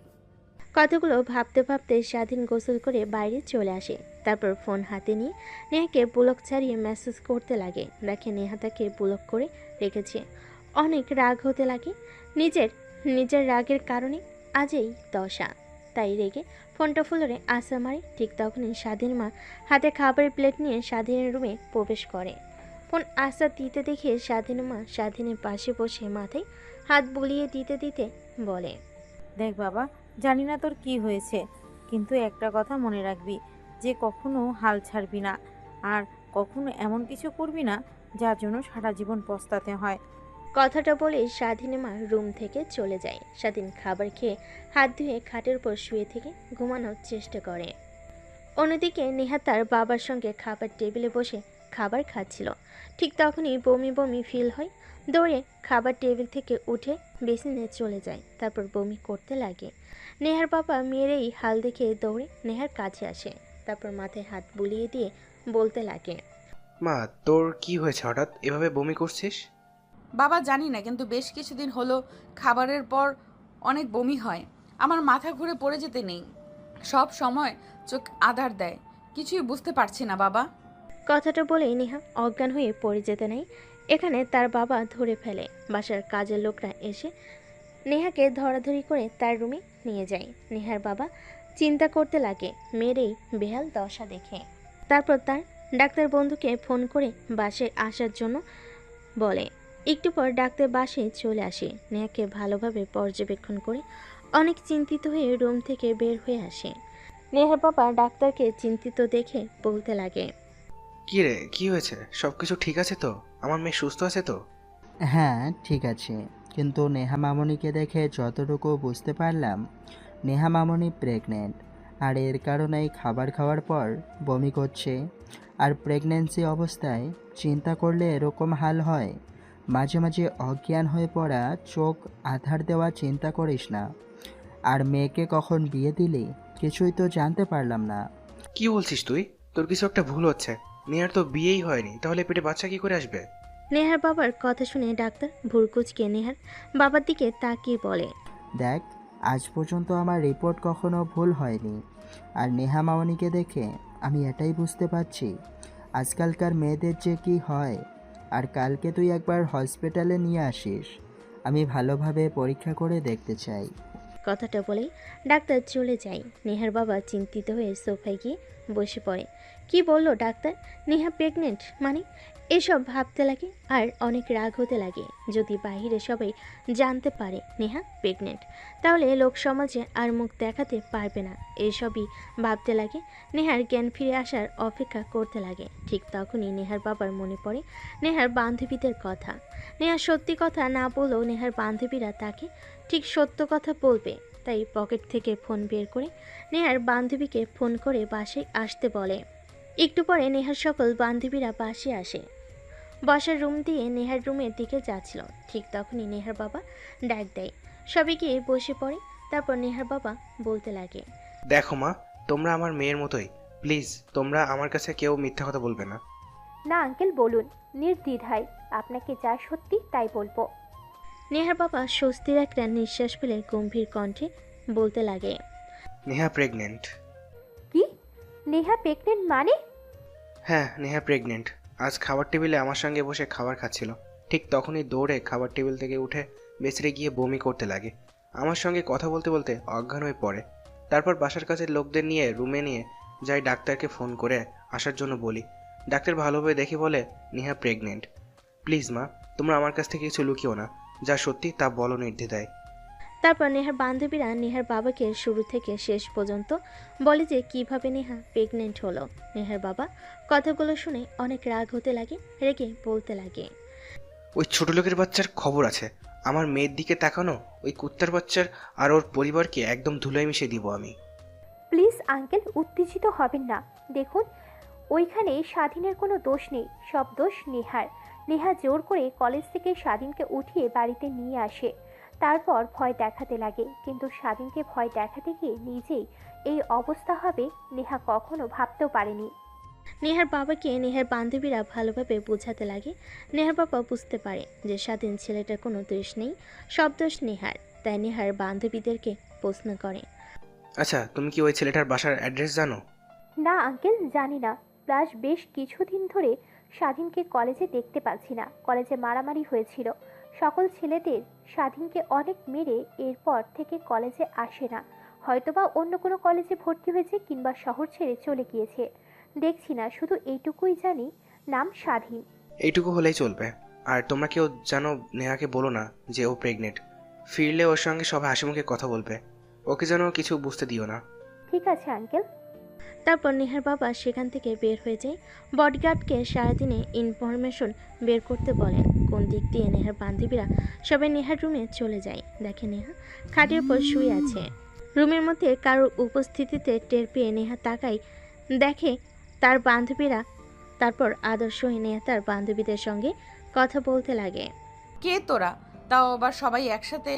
কতগুলো ভাবতে ভাবতে স্বাধীন গোসল করে বাইরে চলে আসে। তারপর ফোন হাতে নিয়ে নেহাকে ব্লক ছাড়িয়ে মেসেজ করতে লাগে। দেখে নেহা তাকে ব্লক করে রেখেছে। অনেক রাগ হতে লাগে। নিজের রাগের কারণে আজ এই দশা। তাই রেগে ফোনটা ফ্লোরে আসা মারে। ঠিক তখনই স্বাধীন মা হাতে খাবারের প্লেট নিয়ে স্বাধীনের রুমে প্রবেশ করে। ফোন আসা দিতে দেখে স্বাধীন মা স্বাধীনের পাশে বসে মাথায় হাত বুলিয়ে দিতে দিতে বলে, দেখ বাবা, জানি না তোর কি হয়েছে, কিন্তু একটা কথা মনে রাখবি যে কখনো হাল ছাড়বি না আর কখনো এমন কিছু করবি না যার জন্য সারা জীবন পস্তাতে হয়। কথাটা বলে স্বাধীন মা রুম থেকে চলে যায়। স্বাধীন খাবার খেয়ে হাত ধুয়ে খাটের উপর শুয়ে থেকে ঘুমানোর চেষ্টা করে। অন্যদিকে নেহা তার বাবার সঙ্গে খাবার টেবিলে বসে খাবার খাচ্ছিল। ঠিক তখনই বমি বমি ফিল হয়। দৌড়ে খাবার টেবিল থেকে উঠে বেসিনে চলে যায়। তারপর বমি করতে লাগে। নেহার বাবা মেয়ের এই হাল দেখে দৌড়ে নেহার কাছে আসে। তারপর মাথায় হাত বুলিয়ে দিয়ে বলতে লাগে, মা, তোর কি হয়েছে হঠাৎ এভাবে বমি করছিস? বাবা জানি না, কিন্তু বেশ কিছুদিন হলো খাবারের পর অনেক বমি হয়। আমার মাথা ঘুরে পড়ে যেতে নেই, সব সময় চোখ আধার দেয়, কিছুই বুঝতে পারছি না বাবা। কথাটা বলেই নেহা অজ্ঞান হয়ে পড়ে যেতে নেই। এখানে তার বাবা ধরে ফেলে। বাসার কাজের লোকরা এসে নেহাকে ধরাধরি করে তার রুমে নিয়ে যায়। নেহার বাবা চিন্তা করতে লাগে মেয়ের এই বেহাল দশা দেখে। তারপর তার ডাক্তার বন্ধুকে ফোন করে বাসায় আসার জন্য বলে। একটু পর ডাক্তার বাসায় চলে আসে। নেহাকে ভালোভাবে পর্যবেক্ষণ করে অনেক চিন্তিত হয়ে রুম থেকে বের হয়ে আসে। নেহার বাবা ডাক্তারকে চিন্তিত দেখে বলতে লাগে, কি রে, কি হয়েছে? সব কিছু ঠিক আছে তো? আমার মেয়ে সুস্থ আছে তো? হ্যাঁ, ঠিক আছে, কিন্তু নেহা মামনিকে দেখে যতটুকু বুঝতে পারলাম, নেহা মামনি প্রেগনেন্ট, আর এর কারণেই খাবার খাওয়ার পর বমি করছে। আর প্রেগন্যান্সি অবস্থায় চিন্তা করলে এরকম হাল হয়। মাঝে মাঝে অজ্ঞান হয়ে পড়া, চোখ আধার দেওয়া, চিন্তা করিস না। আর মেয়েকে কখন বিয়ে দিলি কিছুই তো জানতে পারলাম না। কি বলছিস তুই? তোর কিছু একটা ভুল হচ্ছে। নেহার তো বিয়েই হয়নি, তাহলে পেটে বাচ্চা কি করে আসবে? নেহার বাবার কথা শুনে ডাক্তার ভুরকুচকে নেহার বাবার দিকে তাকিয়ে বলে, দেখ, আজ পর্যন্ত আমার রিপোর্ট কখনো ভুল হয়নি। আর নেহা মামনিকে দেখে আমি এটাই বুঝতে পারছি আজকালকার মেয়েদের যে কি হয়। আর কালকে তুই একবার হসপিটালে নিয়ে আসিস, আমি ভালোভাবে পরীক্ষা করে দেখতে চাই। কথাটা বলেই ডাক্তার চলে যায়। নেহার বাবা চিন্তিত হয়ে সোফায় গিয়ে বসে পড়ে। কি বললো ডাক্তার? নেহা প্রেগনেন্ট মানে? এসব ভাবতে লাগে আর অনেক রাগ হতে লাগে। যদি বাইরে সবাই জানতে পারে নেহা প্রেগনেন্ট, তাহলে লোক সমাজে আর মুখ দেখাতে পারবে না। এসবই ভাবতে লাগে। নেহার জ্ঞান ফিরে আসার অপেক্ষা করতে লাগে। ঠিক তখনই নেহার বাবার মনে পড়ে নেহার বান্ধবীদের কথা। নেহা সত্যি কথা না বললেও নেহার বান্ধবীরা তাকে ঠিক সত্য কথা বলবে। তাই পকেট থেকে ফোন বের করে নেহার বান্ধবীকে ফোন করে বাসায় আসতে বলে। একটু পরে নেহার সকল বান্ধবীরা বাসে আসে। বসার রুম দিয়ে নেহার রুমের দিকে যাচ্ছিল। ঠিক তখনই নেহার বাবা ডাক দেয়। সবাই গিয়ে বসে পড়ে। তারপর নেহার বাবা বলতে লাগে, দেখো মা, তোমরা আমার মেয়ের মতোই। প্লিজ, তোমরা আমার কাছে কেউ মিথ্যা কথা বলবে না। না আঙ্কেল, বলুন নির্দ্বিধায়, আপনাকে যা সত্যি তাই বলবো। নেহার বাবা স্বস্তির একটা নিঃশ্বাস ফেলে গম্ভীর কণ্ঠে বলতে লাগে, নেহা প্রেগনেন্ট। কি? নেহা প্রেগনেন্ট মানে? হ্যাঁ, নেহা প্রেগনেন্ট। আজ খাবার টেবিলে আমার সঙ্গে বসে খাবার খাচ্ছিল। ঠিক তখনই দৌড়ে খাবার টেবিল থেকে উঠে বেসরে গিয়ে বমি করতে লাগে। আমার সঙ্গে কথা বলতে বলতে অজ্ঞান হয়ে পড়ে। তারপর বাসার কাছের লোকদের নিয়ে রুমে নিয়ে যাই, ডাক্তারকে ফোন করে আসার জন্য বলি। ডাক্তার ভালোভাবে দেখে বলে নেহা প্রেগনেন্ট। প্লিজ মা, তোমরা আমার কাছ থেকে কিছু লুকিও না, যা সত্যি তা বলো নির্দ্বিধায়। তারপর নেহার বান্ধবীরা নেহার বাবাকে শুরু থেকে শেষ পর্যন্ত বলে যে কিভাবে নেহা প্রেগনেন্ট হলো। নেহার বাবা কথাগুলো শুনে অনেক রাগ হতে লাগে। রেগে বলতে লাগে, ওই ছোট লোকের বাচ্চার খবর আছে। আমার মেয়ের দিকে তাকানো ওই কুত্তার বাচ্চার আর ওর পরিবারকে একদম ধুলোয় মিশিয়ে দিব আমি। প্লিজ আঙ্কেল, উত্তেজিত হবেন না। দেখুন, ওইখানে স্বাধীনের কোনো দোষ নেই, সব দোষ নেহার। নেহা জোর করে কলেজ থেকে স্বাধীনকে উঠিয়ে বাড়িতে নিয়ে আসে। তারপর ভয় দেখাতে লাগে, কিন্তু স্বাধীনকে ভয় দেখাতে গিয়ে নিজেই এই অবস্থা হবে নেহা কখনো ভাবতেও পারেনি। নেহার বাবাকে নেহার বান্ধবীরা ভালোভাবে বোঝাতে লাগে। নেহার বাবা বুঝতে পারে যে স্বাধীন ছেলেটার কোনো দোষ নেই, সব দোষ নেহার। তাই নেহার বান্ধবীদেরকে প্রশ্ন করে। আচ্ছা, তুমি কি ওই ছেলেটার বাসার অ্যাড্রেস জানো? না আঙ্কেল, জানি না। প্লাস বেশ কিছুদিন ধরে স্বাধীনকে কলেজে দেখতে পাচ্ছি না। কলেজে মারামারি হয়েছিল সকল ছেলেদের। স্বাধীনকে অনেক মেরে এরপর থেকে কলেজে আসে না। হয়তোবা অন্য কোনো কলেজে ভর্তি হয়েছে কিংবা শহর ছেড়ে চলে গিয়েছে, দেখছি না। শুধু এইটুকুই জানি, নাম স্বাধীন। এইটুকু হলেই চলবে। আর তোমরা কেউ জানো নেহাকে বলো না যে ও প্রেগনেন্ট। ফিরলে ওর সঙ্গে সবাই হাসি মুখে কথা বলবে, ওকে যেন কিছু বুঝতে দিও না। ঠিক আছে আঙ্কেল। তারপর নেহার বাবা সেখান থেকে বের হয়ে যায়। বডিগার্ডকে সারাদিনে ইনফরমেশন বের করতে বলেন কোন দিক দিয়ে নেহার বান্ধবীরা সবাই নেহার রুমে চলে যায়। দেখে নেহা খাটের উপর শুয়ে আছে। রুমের মধ্যে কারোর উপস্থিতিতে টের পেয়ে নেহা তাকায়, দেখে তার বান্ধবীরা। তারপর আদর্শ হয়ে নেহা তার বান্ধবীদের সঙ্গে কথা বলতে লাগে। কে তোরা? তাও আবার সবাই একসাথে?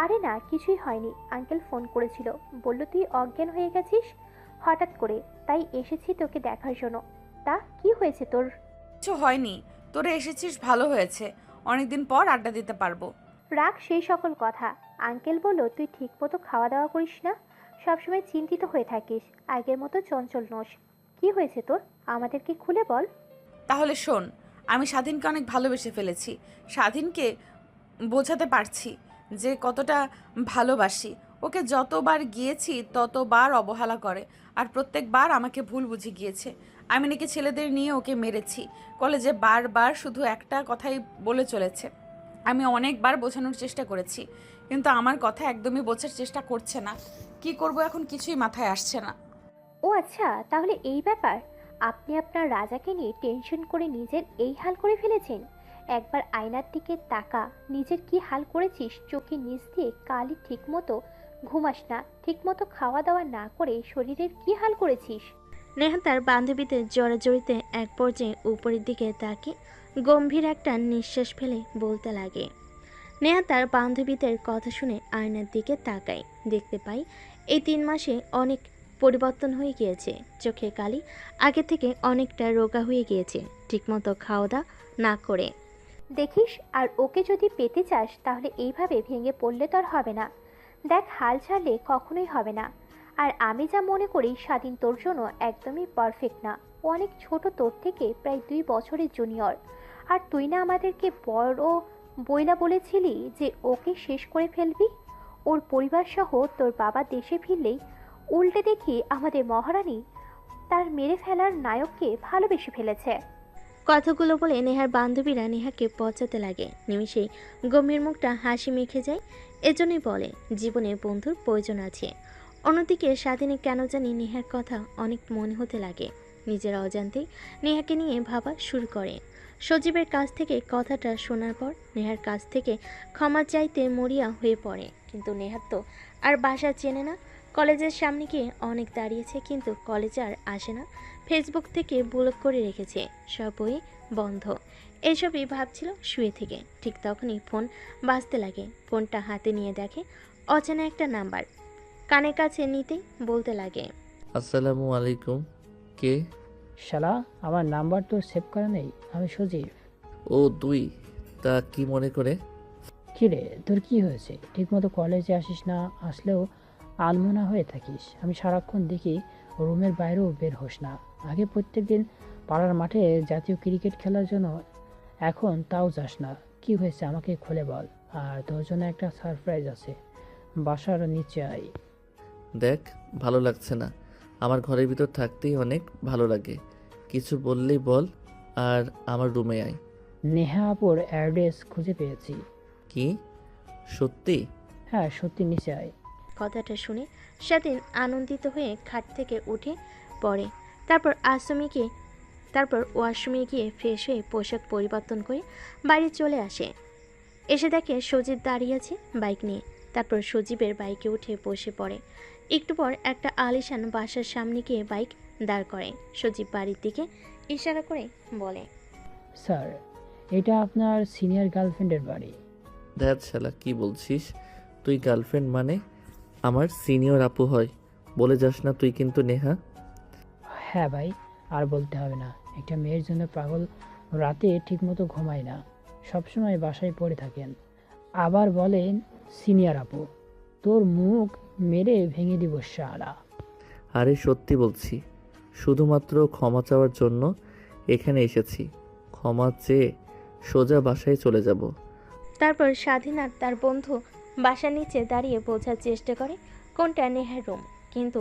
আরে না, কিছুই হয়নি। আঙ্কেল ফোন করেছিল, বলল তুই অজ্ঞান হয়ে গেছিস হঠাৎ করে, তাই এসেছি তোকে দেখার জন্য। তা কি হয়েছে তোর? কিছু হয়নি, তোরা এসেছিস ভালো হয়েছে, অনেকদিন পর আড্ডা দিতে পারবো। রাখ সেই সকল কথা। আঙ্কেল বলল তুই ঠিকমতো খাওয়া দাওয়া করিস না, সবসময় চিন্তিত হয়ে থাকিস, আগের মতো চঞ্চল নোস। কি হয়েছে তোর, আমাদেরকে খুলে বল। তাহলে শোন, আমি স্বাধীনকে অনেক ভালোবেসে ফেলেছি। স্বাধীনকে বোঝাতে পারছি যে কতটা ভালোবাসি। ওকে যতবার গিয়েছি ততবার অবহেলা করে, আর প্রত্যেকবার আমাকে ভুল বুঝে গিয়েছে। আমি নাকি ছেলেদের নিয়ে ওকে মেরেছি। কলেজে বারবার শুধু একটা কথাই বলে চলেছে। আমি অনেকবার বোঝানোর চেষ্টা করেছি, কিন্তু আমার কথা একদমই বোঝার চেষ্টা করছে না। কি করব এখন কিছুই মাথায় আসছে না। ও আচ্ছা, তাহলে এই ব্যাপার। আপনি আপনার রাজাকে নিয়ে টেনশন করে নিজের এই হাল করে ফেলেছেন। একবার আয়নার দিকে তাকা, নিজের কি হাল করেছিস। চোখে নিচ দিয়ে কালি, ঠিকমতো ঘুমাস না, ঠিকমতো খাওয়া দাওয়া না করে শরীরের কি হাল করেছিস। নেহা তার বান্ধবীদের জড়াজড়িতে এক পর্যায়ে উপরের দিকে তাকিয়ে গম্ভীর একটা নিঃশ্বাস ফেলে বলতে লাগে। নেহা তার বান্ধবীদের কথা শুনে আয়নার দিকে তাকায়। দেখতে পাই এই 3 মাসে অনেক পরিবর্তন হয়ে গিয়েছে। চোখে কালি আগে থেকে অনেকটা রোগা হয়ে গিয়েছে, ঠিকমতো খাওয়া দাওয়া না করে। দেখিস, আর ওকে যদি পেতে চাস তাহলে এইভাবে ভেঙে পড়লে তো আর হবে না। দেখ, হাল ছাড়লে কখনোই হবে না। আর আমি যা মনে করি, স্বাধীন তোর জন্য একদমই পারফেক্ট না। ও অনেক ছোট, তোর থেকে প্রায় 2 বছরের জুনিয়র। আর তুই না আমাদেরকে বড় বইলা বলেছিলি যে ওকে শেষ করে ফেলবি। ওর পরিবার সহ তোর বাবা দেশে ফিরলেই উল্টে দেখি আমাদের মহারানী তার মেরে ফেলার নায়ককে ভালোবেসে ফেলেছে। কথাগুলো বলে নেহার বান্ধবীরা নেহাকে পচাতে লাগে। নিমিষেই গম্ভীর মুখটা হাসি মেখে যায়। এজন্যই বলে জীবনে বন্ধুর প্রয়োজন আছে। অন্যদিকে স্বাধীনে কেন জানি নেহার কথা অনেক মনে হতে লাগে। নিজের অজান্তেই নেহাকে নিয়ে ভাবা শুরু করে। সজীবের কাছ থেকে কথাটা শোনার পর নেহার কাছ থেকে ক্ষমা চাইতে মরিয়া হয়ে পড়ে। কিন্তু নেহার তো আর বাসা চেনে না। কলেজের সামনে গিয়ে অনেক দাঁড়িয়েছে, কিন্তু কলেজে আর আসে না। ফেসবুক থেকে ব্লক করে রেখেছে, সব বই বন্ধ। এসবই ভাবছিল শুয়ে থেকে। ঠিক তখনই ফোন বাজতে লাগে। ফোনটা হাতে নিয়ে দেখে অচেনা একটা নাম্বার। কানের কাছে নিতেই বলতে লাগে, আসসালামু আলাইকুম। কে? শালা, আমার নাম্বার তো সেভ করা নেই। আমি সজীব। ও তুই? তা কি মনে করে? কিরে, তোর কি হয়েছে? ঠিকমতো কলেজে আসিস না, আসলেও আলমোনা হয়ে থাকিস। আমি সারাক্ষণ দেখি রুমের বাইরেও বের হোস না। আগে প্রত্যেক দিন পাড়ার মাঠে জাতীয় ক্রিকেট খেলার জন্য, এখন তাও যাস না। কি হয়েছে আমাকে খুলে বল। আর তোর জন্য একটা সারপ্রাইজ আছে, বাসার নিচে আয়। দেখ, ভালো লাগছে না। আমার ঘরের ভিতর থাকতেই অনেক ভালো লাগে। কিছু বললেই বল, আর আমার রুমে আয়। নেহা আপুর অ্যাড্রেস খুঁজে পেয়েছি। কি? সত্যি? হ্যাঁ সত্যি, নিচে আয়। কথাটা শুনে স্বাধীন আনন্দিত হয়ে খাট থেকে উঠে পড়ে। তারপর ওয়াশরুমে গিয়ে ফ্রেশ হয়ে পোশাক পরিবর্তন করে বাড়ি চলে আসে। এসে দেখে সজীব দাঁড়িয়ে আছে বাইক নিয়ে। তারপর সজীবের বাইকে উঠে বসে পড়ে। একটু পর একটা আলিশান বাসার সামনে গিয়ে বাইক দাঁড় করে। সজীব বাড়ির দিকে ইশারা করে বলে, স্যার, এটা আপনার সিনিয়র গার্লফ্রেন্ডের বাড়ি। ধ্যাত শালা, কি বলছিস? তুই গার্লফ্রেন্ড মানে আমার সিনিয়র আপু হয়? বলে যাস না তুই কিন্তু নেহা। হ্যাঁ ভাই, আর বলতে হবে না। একটা মেয়ের জন্য পাগল রাতে ঠিকমতো ঘুমায় না, সবসময় বাসায় পড়ে থাকেন, আবার বলেন সিনিয়র আপু। তোর মুখ মেরে ভেঙে দিব শালা। আরে সত্যি বলছি, শুধুমাত্র ক্ষমা চাওয়ার জন্য এখানে এসেছি। ক্ষমা চেয়ে সোজা বাসায় চলে যাব। তারপর স্বাধীন আর তার বন্ধু বাসার নিচে দাঁড়িয়ে বোঝার চেষ্টা করে কোনটা নেহার রুম, কিন্তু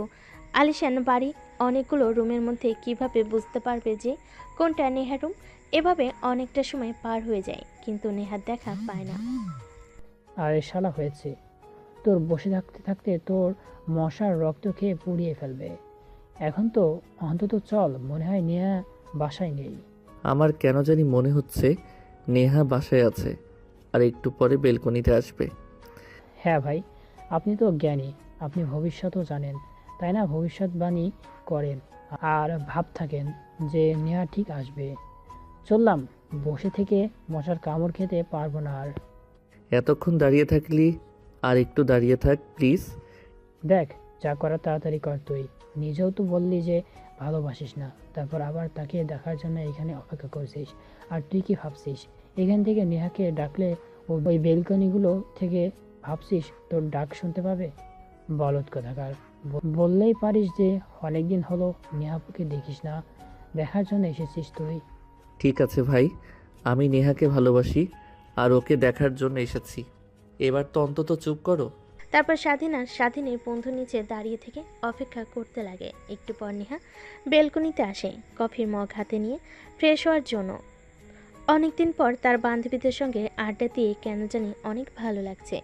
আলিশান বাড়ি অনেকগুলো রুমের মধ্যে কিভাবে বুঝতে পারবে যে কোনটা নেহার রুম। এভাবে অনেকটা সময় পার হয়ে যায়, কিন্তু নেহার দেখা পায় না। আরে শালা হয়েছে, তোর বসে থাকতে থাকতে তোর মশার রক্ত খেয়ে পুড়িয়ে ফেলবে। এখন তো অন্তত চল, মনে হয় নেহা বাসায় নেই। আমার কেন জানি মনে হচ্ছে নেহা বাসায় আছে, আর একটু পরে বেলকনিতে আসবে। হ্যাঁ ভাই, আপনি তো জ্ঞানী, আপনি ভবিষ্যতও জানেন, তাই না? ভবিষ্যৎবাণী করেন আর ভাব থাকেন যে নেহা ঠিক আসবে। চললাম, বসে থেকে মশার কামড় খেতে পারবো না আর। এতক্ষণ দাঁড়িয়ে থাকলি, আর একটু দাঁড়িয়ে থাক প্লিজ। দেখ, যা করার তাড়াতাড়ি কর। তুই নিজেও তো বললি যে ভালোবাসিস না, তারপর আবার তাকে দেখার জন্য এখানে অপেক্ষা করছিস। আর তুই কি ভাবছিস এখান থেকে নেহাকে ডাকলে ওই বেলকনিগুলো থেকে ভাবছিস তোর ডাক শুনতে পাবে? বলদ কোথাকার, বললেই পারিস যে অনেকদিন হলো নেহাপুকে দেখিস না, দেখার জন্য এসেছিস তুই। ঠিক আছে ভাই, আমি নেহাকে ভালোবাসি আর ওকে দেখার জন্য এসেছি। এবার তো অন্তত চুপ করো। তারপর স্বাধীন আর স্বাধীনের বন্ধু নিচে দাঁড়িয়ে থেকে অপেক্ষা করতে লাগে। একটু পর নেহা বেলকনিতে আসে কফির মগ হাতে নিয়ে ফ্রেশ হওয়ার জন্য। অনেকদিন পর তার বান্ধবীদের সঙ্গে আড্ডা দিয়ে কেন জানি অনেক ভালো লাগছে।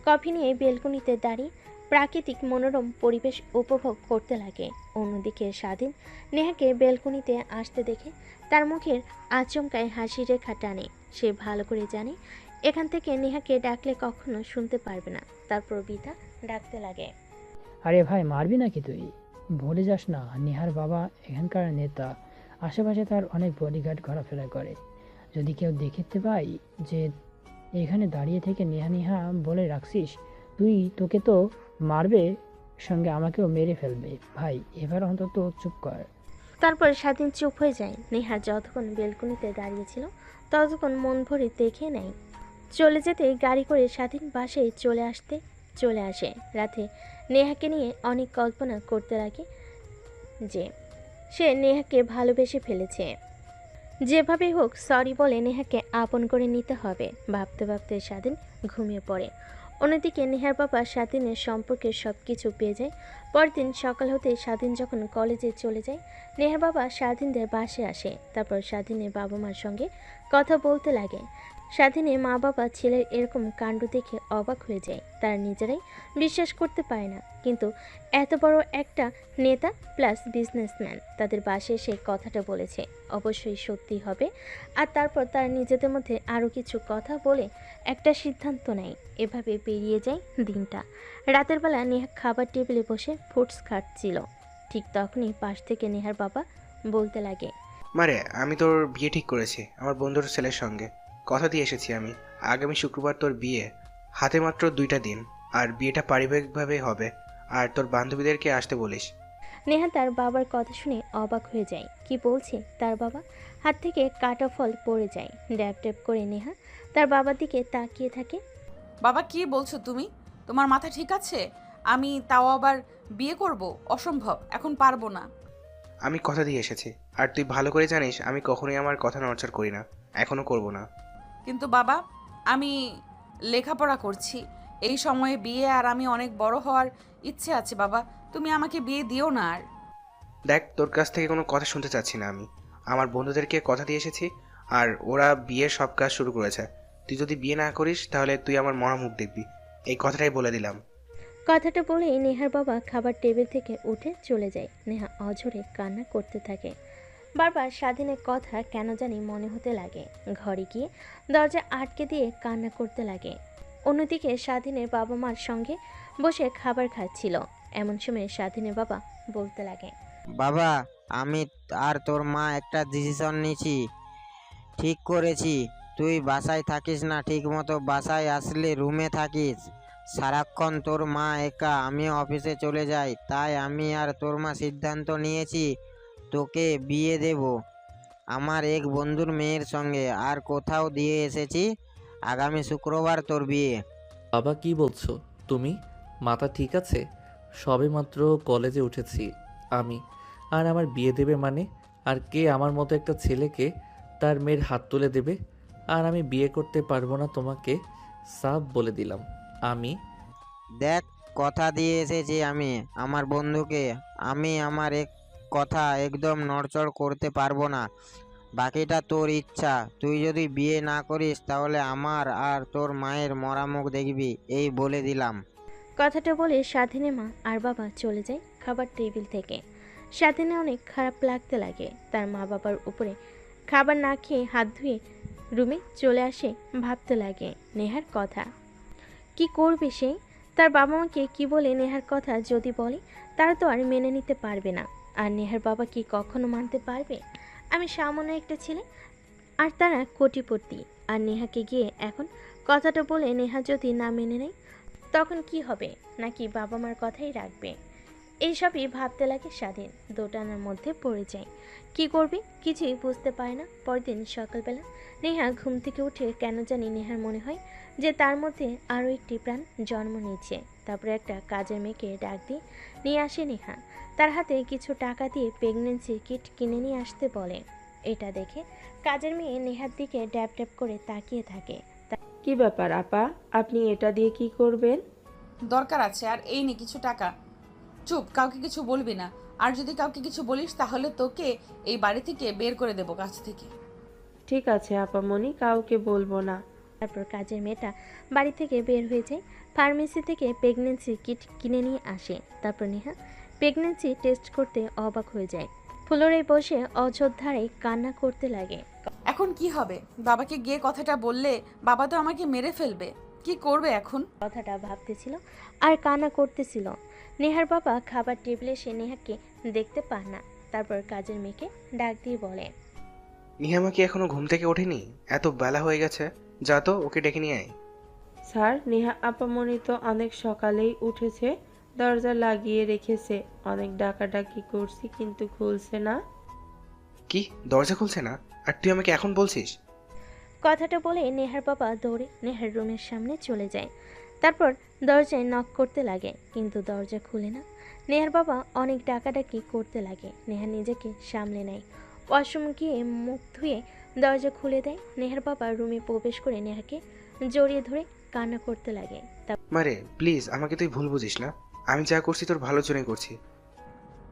কফি নিয়ে বেলকনিতে দাঁড়িয়ে প্রাকৃতিক মনোরম পরিবেশ উপভোগ করতে লাগে। অন্যদিকে স্বাধীন নেহাকে বেলকনিতে আসতে দেখে তার মুখের আচমকায় হাসি রেখা টানে। সে ভালো করে জানে এখান থেকে নেহাকে ডাকলে কখনো শুনতে পারবে না। তারপর বিতা ডাকতে লাগে। আরে ভাই, মারবি নাকি তুই? ভুলে যাস না, নেহার বাবা এখানকার নেতা, আশেপাশে তার অনেক বডিগার্ড ঘোরাফেরা করে। যদি কেউ দেখতে পাই যে এখানে দাঁড়িয়ে থেকে নেহা নেহা বলে রাখছিস, তোকে তো মারবে, সঙ্গে আমাকেও মেরে ফেলবে। ভাই, এবার অন্তত চুপ কর। তারপর স্বাধীন চুপ হয়ে যায়। নেহা যতক্ষণ বেলকনিতে দাঁড়িয়েছিল ততক্ষণ মন ভরে দেখে নেয়। চলে যেতে গাড়ি করে স্বাধীন বাসায় চলে আসে। রাতে নেহাকে নিয়ে অনেক কল্পনা করতে লাগে যে সে নেহাকে ভালোবেসে ফেলেছে। যেভাবেই হোক সরি বলে নেহাকে আপন করে নিতে হবে। ভাবতে ভাবতে স্বাধীন ঘুমিয়ে পড়ে। অন্যদিকে নেহার বাবা স্বাধীনের সম্পর্কে সব কিছু পেয়ে যায়। পরদিন সকাল হতে স্বাধীন যখন কলেজে চলে যায়, নেহার বাবা স্বাধীনদের বাসে আসে। তারপর স্বাধীনের বাবা মার সঙ্গে কথা বলতে লাগে। স্বাধীনের মা বাবা ছেলের এরকম কাণ্ড দেখে অবাক হয়ে যায়। তারা নিজেরাই বিশ্বাস করতে পারে না, কিন্তু এত বড় একটা নেতা প্লাস বিজনেসম্যান তাদের বাসায় এসে কথাটা বলেছে, অবশ্যই সত্যি হবে। আর তারপর তারা নিজেদের মধ্যে আরও কিছু কথা বলে একটা সিদ্ধান্ত নেয়। এভাবে পেরিয়ে যায় দিনটা। রাতের বেলা নেহা খাবার টেবিলে বসে ফ্রুটস খাচ্ছিল। ঠিক তখনই পাশ থেকে নেহার বাবা বলতে লাগে, মারে, আমি তোর বিয়ে ঠিক করেছি আমার বন্ধুর ছেলের সঙ্গে। কথা দিয়ে এসেছি আমি, আগামী শুক্রবার তোর বিয়ে। হাতে মাত্র 2টা দিন, আর বিয়েটা পারিবারিকভাবে হবে। আর তোর বান্ধবীদেরকে আসতে বলিস। নেহা তার বাবার কথা শুনে অবাক হয়ে যায়। কি বলছে তার বাবা? হাত থেকে কাটা ফল পড়ে যায়। ড্যাব ড্যাব করে নেহা তার বাবার দিকে তাকিয়ে থাকে। বাবা, কি বলছো তুমি? তোমার মাথা ঠিক আছে? আমি তাও আবার বিয়ে করব? অসম্ভব, এখন পারবো না। আমি কথা দিয়ে এসেছি, আর তুই ভালো করে জানিস আমি কখনোই আমার কথা নড়চড় করি না, এখনো করব না। কিন্তু বাবা, আমি লেখাপড়া করছি, এই সময়ে বিয়ে, আর আমি অনেক বড় হওয়ার ইচ্ছে আছে বাবা, তুমি আমাকে বিয়ে দিও না। আর দেখ, তোর কাছ থেকে কোনো কথা শুনতে চাচ্ছি না আমি। আমার বন্ধুদেরকে কথা দিয়ে এসেছি, আর ওরা বিয়ের সব কাজ শুরু করেছে। তুই যদি বিয়ে না করিস তাহলে তুই আমার মরা মুখ দেখবি, এই কথাটাই বলে দিলাম। কথাটা বলেই নেহার বাবা খাবার টেবিল থেকে উঠে চলে যায়। নেহা অঝরে কান্না করতে থাকে। বারবার স্বাধীনের কথা কেন জানি মনে হতে লাগে। ঘরে গিয়ে দরজা আটকে দিয়ে কান্না করতে লাগে। অন্যদিকে স্বাধীনের বাবা মার সঙ্গে বসে খাবার খাচ্ছিল। এমন সময় স্বাধীনের বাবা বলতে লাগে, বাবা, আমি আর তোর মা একটা ডিসিশন নিয়েছি, ঠিক করেছি। তুই বাসায় থাকিস না ঠিক মতো, বাসায় আসলে রুমে থাকিস সারাক্ষণ। তোর মা একা, আমিও অফিসে চলে যাই, তাই আমি আর তোর মা সিদ্ধান্ত নিয়েছি তোকে বিয়ে দেব আমার এক বন্ধুর মেয়ের সঙ্গে। আর কোথাও দিয়ে এসেছি, আগামী শুক্রবার তোর বিয়ে। বাবা কি বলছো তুমি? মাথা ঠিক আছে? সবেমাত্র কলেজে উঠেছি আমি, আর আমার বিয়ে দেবে মানে? আর কে আমার মতো একটা ছেলেকে তার মেয়ের হাত তুলে দেবে? আর আমি বিয়ে করতে পারবো না তোমাকে, সাফ বলে দিলাম আমি। দেখ, কথা দিয়ে এসেছি আমি আমার বন্ধুকে, আমি আমার এক কথা একদম নড়চড় করতে পারবো না। বাকিটা তোর ইচ্ছা। তুই যদি বিয়ে না করিস তাহলে আমার আর তোর মায়ের মরা মুখ দেখবি, এই বলে দিলাম। কথাটা বলে স্বাধীনের মা আর বাবা চলে যায় খাবার টেবিল থেকে। স্বাধীনের অনেক খারাপ লাগতে লাগে। তার মা বাবার উপরে খাবার না খেয়ে হাত ধুয়ে রুমে চলে আসে। ভাবতে লাগে নেহার কথা। কি করবে সে? তার বাবা মাকে কি বলে নেহার কথা যদি বলে, তারা তো আর মেনে নিতে পারবে না। আর নেহার বাবা কি কখনো মানতে পারবে? আমি সামান্য একটা ছেলে, আর তারা কোটিপতি। আর নেহাকে গিয়ে এখন কথাটা বলে নেহা যদি না মেনে নেয়, তখন কি হবে? নাকি বাবা মার কথাই রাখবে? এইসবই ভাবতে লাগে স্বাধীন। দোটানার মধ্যে পড়ে যায়। কি করবে কিছুই বুঝতে পারে না। পরদিন সকালবেলা নেহা ঘুম থেকে উঠে কেন জানি নেহার মনে হয় যে তার মধ্যে আরও একটি প্রাণ জন্ম নিয়েছে। তারপরে একটা কাজের মেয়েকে ডাক দিয়ে নিয়ে আসে নেহা। তার হাতে কিছু টাকা দিয়ে প্রেগনেন্সি কিট কিনে নিয়ে আসতে বলে। এটা দেখে কাজের মেয়ে নেহার দিকে ড্যাব ড্যাব করে তাকিয়ে থাকে। কি ব্যাপার আপা, আপনি এটা দিয়ে কি করবেন? দরকার আছে, আর এই নে কিছু টাকা। চুপ, কাউকে কিছু বলবি না। আর যদি কাউকে কিছু বলিস তাহলে তোকে এই বাড়ি থেকে বের করে দেবো কাছ থেকে। ঠিক আছে আপামনি, কাউকে বলবো না। তারপর কাজের মেয়েটা বাড়ি থেকে বের হয়ে যায়। ফার্মেসি থেকে প্রেগনেন্সি কিট কিনে নিয়ে আসে। তারপর নেহা প্রেগনেন্সি টেস্ট করতে অবাক হয়ে যায়। ফ্লোরে বসে অযোধ্যারে কান্না করতে লাগে। এখন কি হবে? বাবাকে গিয়ে কথাটা বললে বাবা তো আমাকে মেরে ফেলবে। কি করবে এখন? কথাটা ভাবতেছিল আর কান্না করতেছিল। নেহার বাবা খাবার টেবিলে এসে নেহাকে দেখতে পান না। তারপর কাজের মেয়েকে ডাক দিয়ে বলে, নিহামা কি এখনো ঘুম থেকে ওঠেনি? এত বেলা হয়ে গেছে, যা তো ওকে ডেকে নিয়ে আয়। স্যার, নেহা আপামনি তো অনেক সকালেই উঠেছে, দরজা লাগিয়ে রেখেছে। অনেক ডাকাডাকি করছি কিন্তু খুলছে না। কি, দরজা খুলছে না? আর তুই আমাকে এখন বলছিস? কথাটা বলে নেহার বাবা দৌড়ে নেহার রুমের সামনে চলে যায়। তারপর দরজায় নক করতে লাগে, কিন্তু দরজা খুলে না। নেহার বাবা অনেক ডাকাডাকি করতে লাগে। নেহা নিজেকে সামলে নেয়। ওয়াশরুম গিয়ে মুখ ধুয়ে দরজা খুলে দেয়। নেহার বাবা রুমে প্রবেশ করে নেহাকে জড়িয়ে ধরে কান্না করতে লাগে। মারে প্লিজ, আমাকে তুই ভুল বুঝিস না। আমি যা করছি তোর ভালোর জন্যই করছি।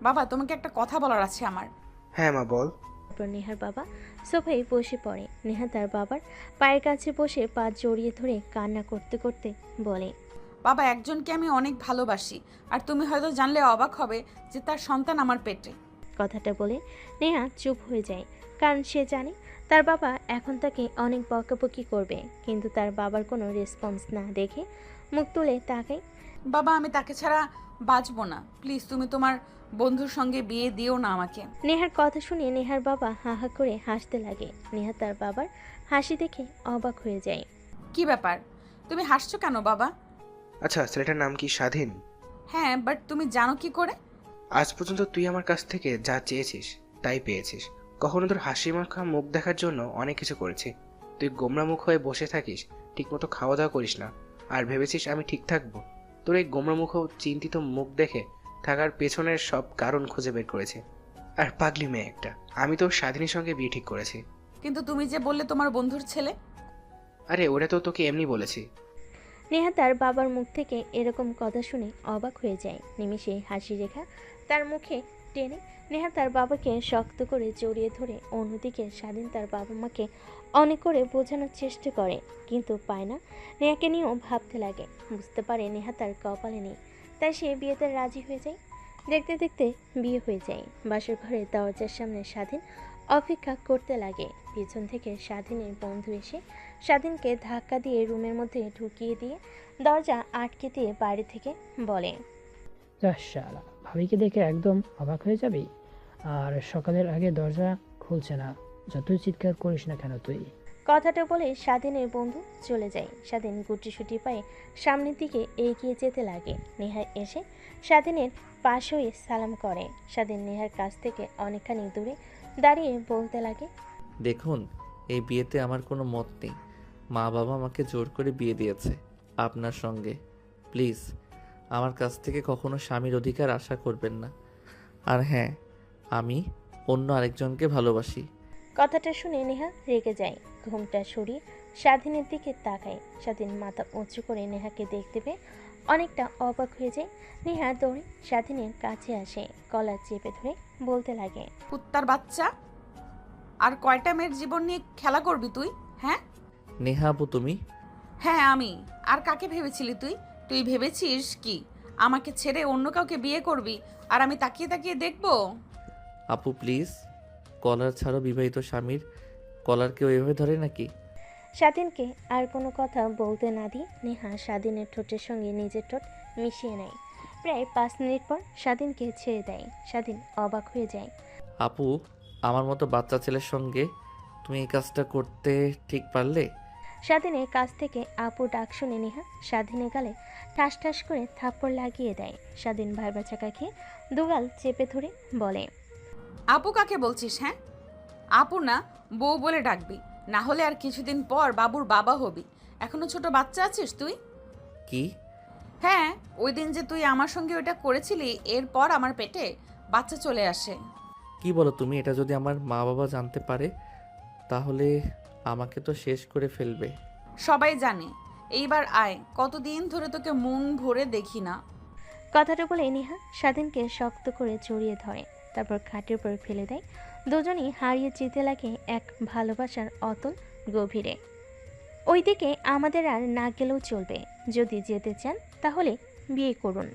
বাবা, তোমাকে একটা কথা বলার আছে আমার। হ্যাঁ মা, বল। তারপর নেহার বাবা সোফায় বসে পড়ে। নেহা তার বাবার পায়ের কাছে বসে পা জড়িয়ে ধরে কান্না করতে করতে বলে, বাবা, একজনকে আমি অনেক ভালোবাসি, আর তুমি হয়তো জানলে অবাক হবে যে তার সন্তান আমার পেটে। কথাটা বলে নেহা চুপ হয়ে যায়, কারণ সে জানে তার বাবা এখন তাকে অনেক বকাবকি করবে। কিন্তু তার বাবার কোনো রেসপন্স না দেখে মুখ তুলে তাকায়। বাবা, আমি তাকে ছাড়া বাঁচবো না। প্লিজ তুমি তোমার বন্ধুর সঙ্গে বিয়ে দিও না আমাকে। নেহার কথা শুনে নেহার বাবা হা হা করে হাসতে লাগে। নেহা তার বাবার হাসি দেখে অবাক হয়ে যায়। কি ব্যাপার, তুমি হাসছো কেন বাবা? আচ্ছা, ছেলেটার নাম কি স্বাধীন? হ্যাঁ, বাট তুমি জানো কি করে? আজ পর্যন্ত তুই আমার কাছ থেকে যা চেয়েছিস তাই পেয়েছিস। কখনো তোর হাসি মাখা মুখ দেখার জন্য অনেক কিছু করেছি। তুই গোমরা মুখ হয়ে বসে থাকিস, ঠিকমতো খাওয়া দাওয়া করিস না, আর ভেবেছিস আমি ঠিক থাকবো। তোর এই গোমরা মুখ ও চিন্তিত মুখ দেখে থাকার পেছনের সব কারণ খুঁজে বের করেছি। আর পাগলি মেয়ে একটা, আমি তোর স্বাধীনের সঙ্গে বিয়ে ঠিক করেছি। কিন্তু তুমি যে বললে তোমার বন্ধুর ছেলে। আরে ওটা তো তোকে এমনি বলেছি। নেহা তার বাবার মুখ থেকে এরকম কথা শুনে অবাক হয়ে যায়। নিমেষে হাসি রেখা তার মুখে টেনে নেহা তার বাবাকে শক্ত করে জড়িয়ে ধরে। অন্যদিকে স্বাধীন তার বাবা মাকে অনেক করে বোঝানোর চেষ্টা করে, কিন্তু পায় না। নেহাকে নিয়েও ভাবতে লাগে। বুঝতে পারে নেহা তার কপালে নেই, তাই সে বিয়েতে রাজি হয়ে যায়। দেখতে দেখতে বিয়ে হয়ে যায়। বাসর ঘরে দরজার সামনে স্বাধীন অপেক্ষা করতে লাগে। পিছন থেকে স্বাধীনের বন্ধু এসে স্বাধীনকে ধাক্কা দিয়ে রুমের মধ্যে ঢুকিয়ে দিয়ে দরজা আটকে দিয়ে বাড়ি থেকে বলে, শালা, ভাবিকে দেখে একদম অবাক হয়ে যাবি। আর সকালের আগে দরজা খুলছে না, যতই চিৎকার করিস না কেন তুই। কথাটা বলে স্বাধীনের বন্ধু চলে যায়। স্বাধীন গুটিসুটি পায়ে সামনের দিকে এগিয়ে যেতে লাগে। নেহা এসে স্বাধীনের পাশ হয়ে সালাম করে। স্বাধীন নেহার কাছ থেকে অনেকখানি দূরে দাঁড়িয়ে বলতে লাগে, দেখুন, এই বিয়েতে আমার কোনো মত নেই। মা বাবা আমাকে জোর করে বিয়ে দিয়েছে আপনার সঙ্গে। প্লিজ আমার কাছ থেকে কখনো স্বামীর অধিকার আশা করবেন না। আর হ্যাঁ, আমি অন্য আরেকজনকে ভালোবাসি। কথাটা শুনে নেহা রেগে যায়। ঘুমটা সরিয়ে স্বাধীনের দিকে তাকায়। স্বাধীন মাথা উঁচু করে নেহাকে দেখতে পেয়ে অনেকটা অবাক হয়ে যায়। নেহা দৌড়ে স্বাধীনের কাছে আসে, কলার চেপে ধরে বলতে লাগে, কুত্তার বাচ্চা, আর কয়টা মেয়ের জীবন নিয়ে খেলা করবি তুই? হ্যাঁ নেহা আপু তুমি? হ্যাঁ আমি। আর কাকে ভেবেছিলি তুই? তুই ভেবেছিস কি আমাকে ছেড়ে অন্য কাউকে বিয়ে করবি আর আমি তাকিয়ে তাকিয়ে দেখবো? আপু প্লিজ, কলার ছাড়ো। বিবাহিত স্বামীর কলার কেউ এভাবে ধরে নাকি? স্বাধীনকে আর কোনো কথা বলতে না দিয়ে নেহা স্বাধীনের ঠোঁটের সঙ্গে নিজের ঠোঁট মিশিয়ে নেয়। প্রায় 5 মিনিট পর স্বাধীনকে ছেড়ে দেয়। স্বাধীন অবাক হয়ে যায়। আপু, আমার মতো বাচ্চা ছেলের সঙ্গে তুমি এই কাজটা করতে ঠিক পারলে? স্বাধীনের কাছ থেকে আপু ডাক শুনে নেহা স্বাধীনের গালে ঠাস ঠাস করে থাপ্পড় লাগিয়ে দেয়। স্বাধীন ভাইবা চাকা খেয়ে দুগাল চেপে ধরে বলে, আপু কাকে বলছিস? হ্যাঁ আপু না, বউ বলে ডাকবি, না হলে আর কিছুদিন পর বাবুর বাবা হবি। এখনো ছোট বাচ্চা আছিস তুই। কি? হ্যাঁ, ওই দিন যে তুই আমার সঙ্গে ওটা করেছিলি, এরপর আমার পেটে বাচ্চা চলে আসে। কি বলো তুমি? এটা যদি আমার মা বাবা জানতে পারে তাহলে আমাকে তো শেষ করে ফেলবে। সবাই জানে। এইবার আয়, কতদিন ধরে তোকে মন ভরে দেখি না। কথাটা বলে নেহা স্বাধীনকে শক্ত করে জড়িয়ে ধরে, তারপর খাটের উপর ফেলে দেয়। দুজনই হারিয়ে যেতে লাগে এক ভালোবাসার অতল গভীরে। ওইদিকে আমাদের আর না গেলেও চলবে। যদি যেতে চান তাহলে বিয়ে করুন।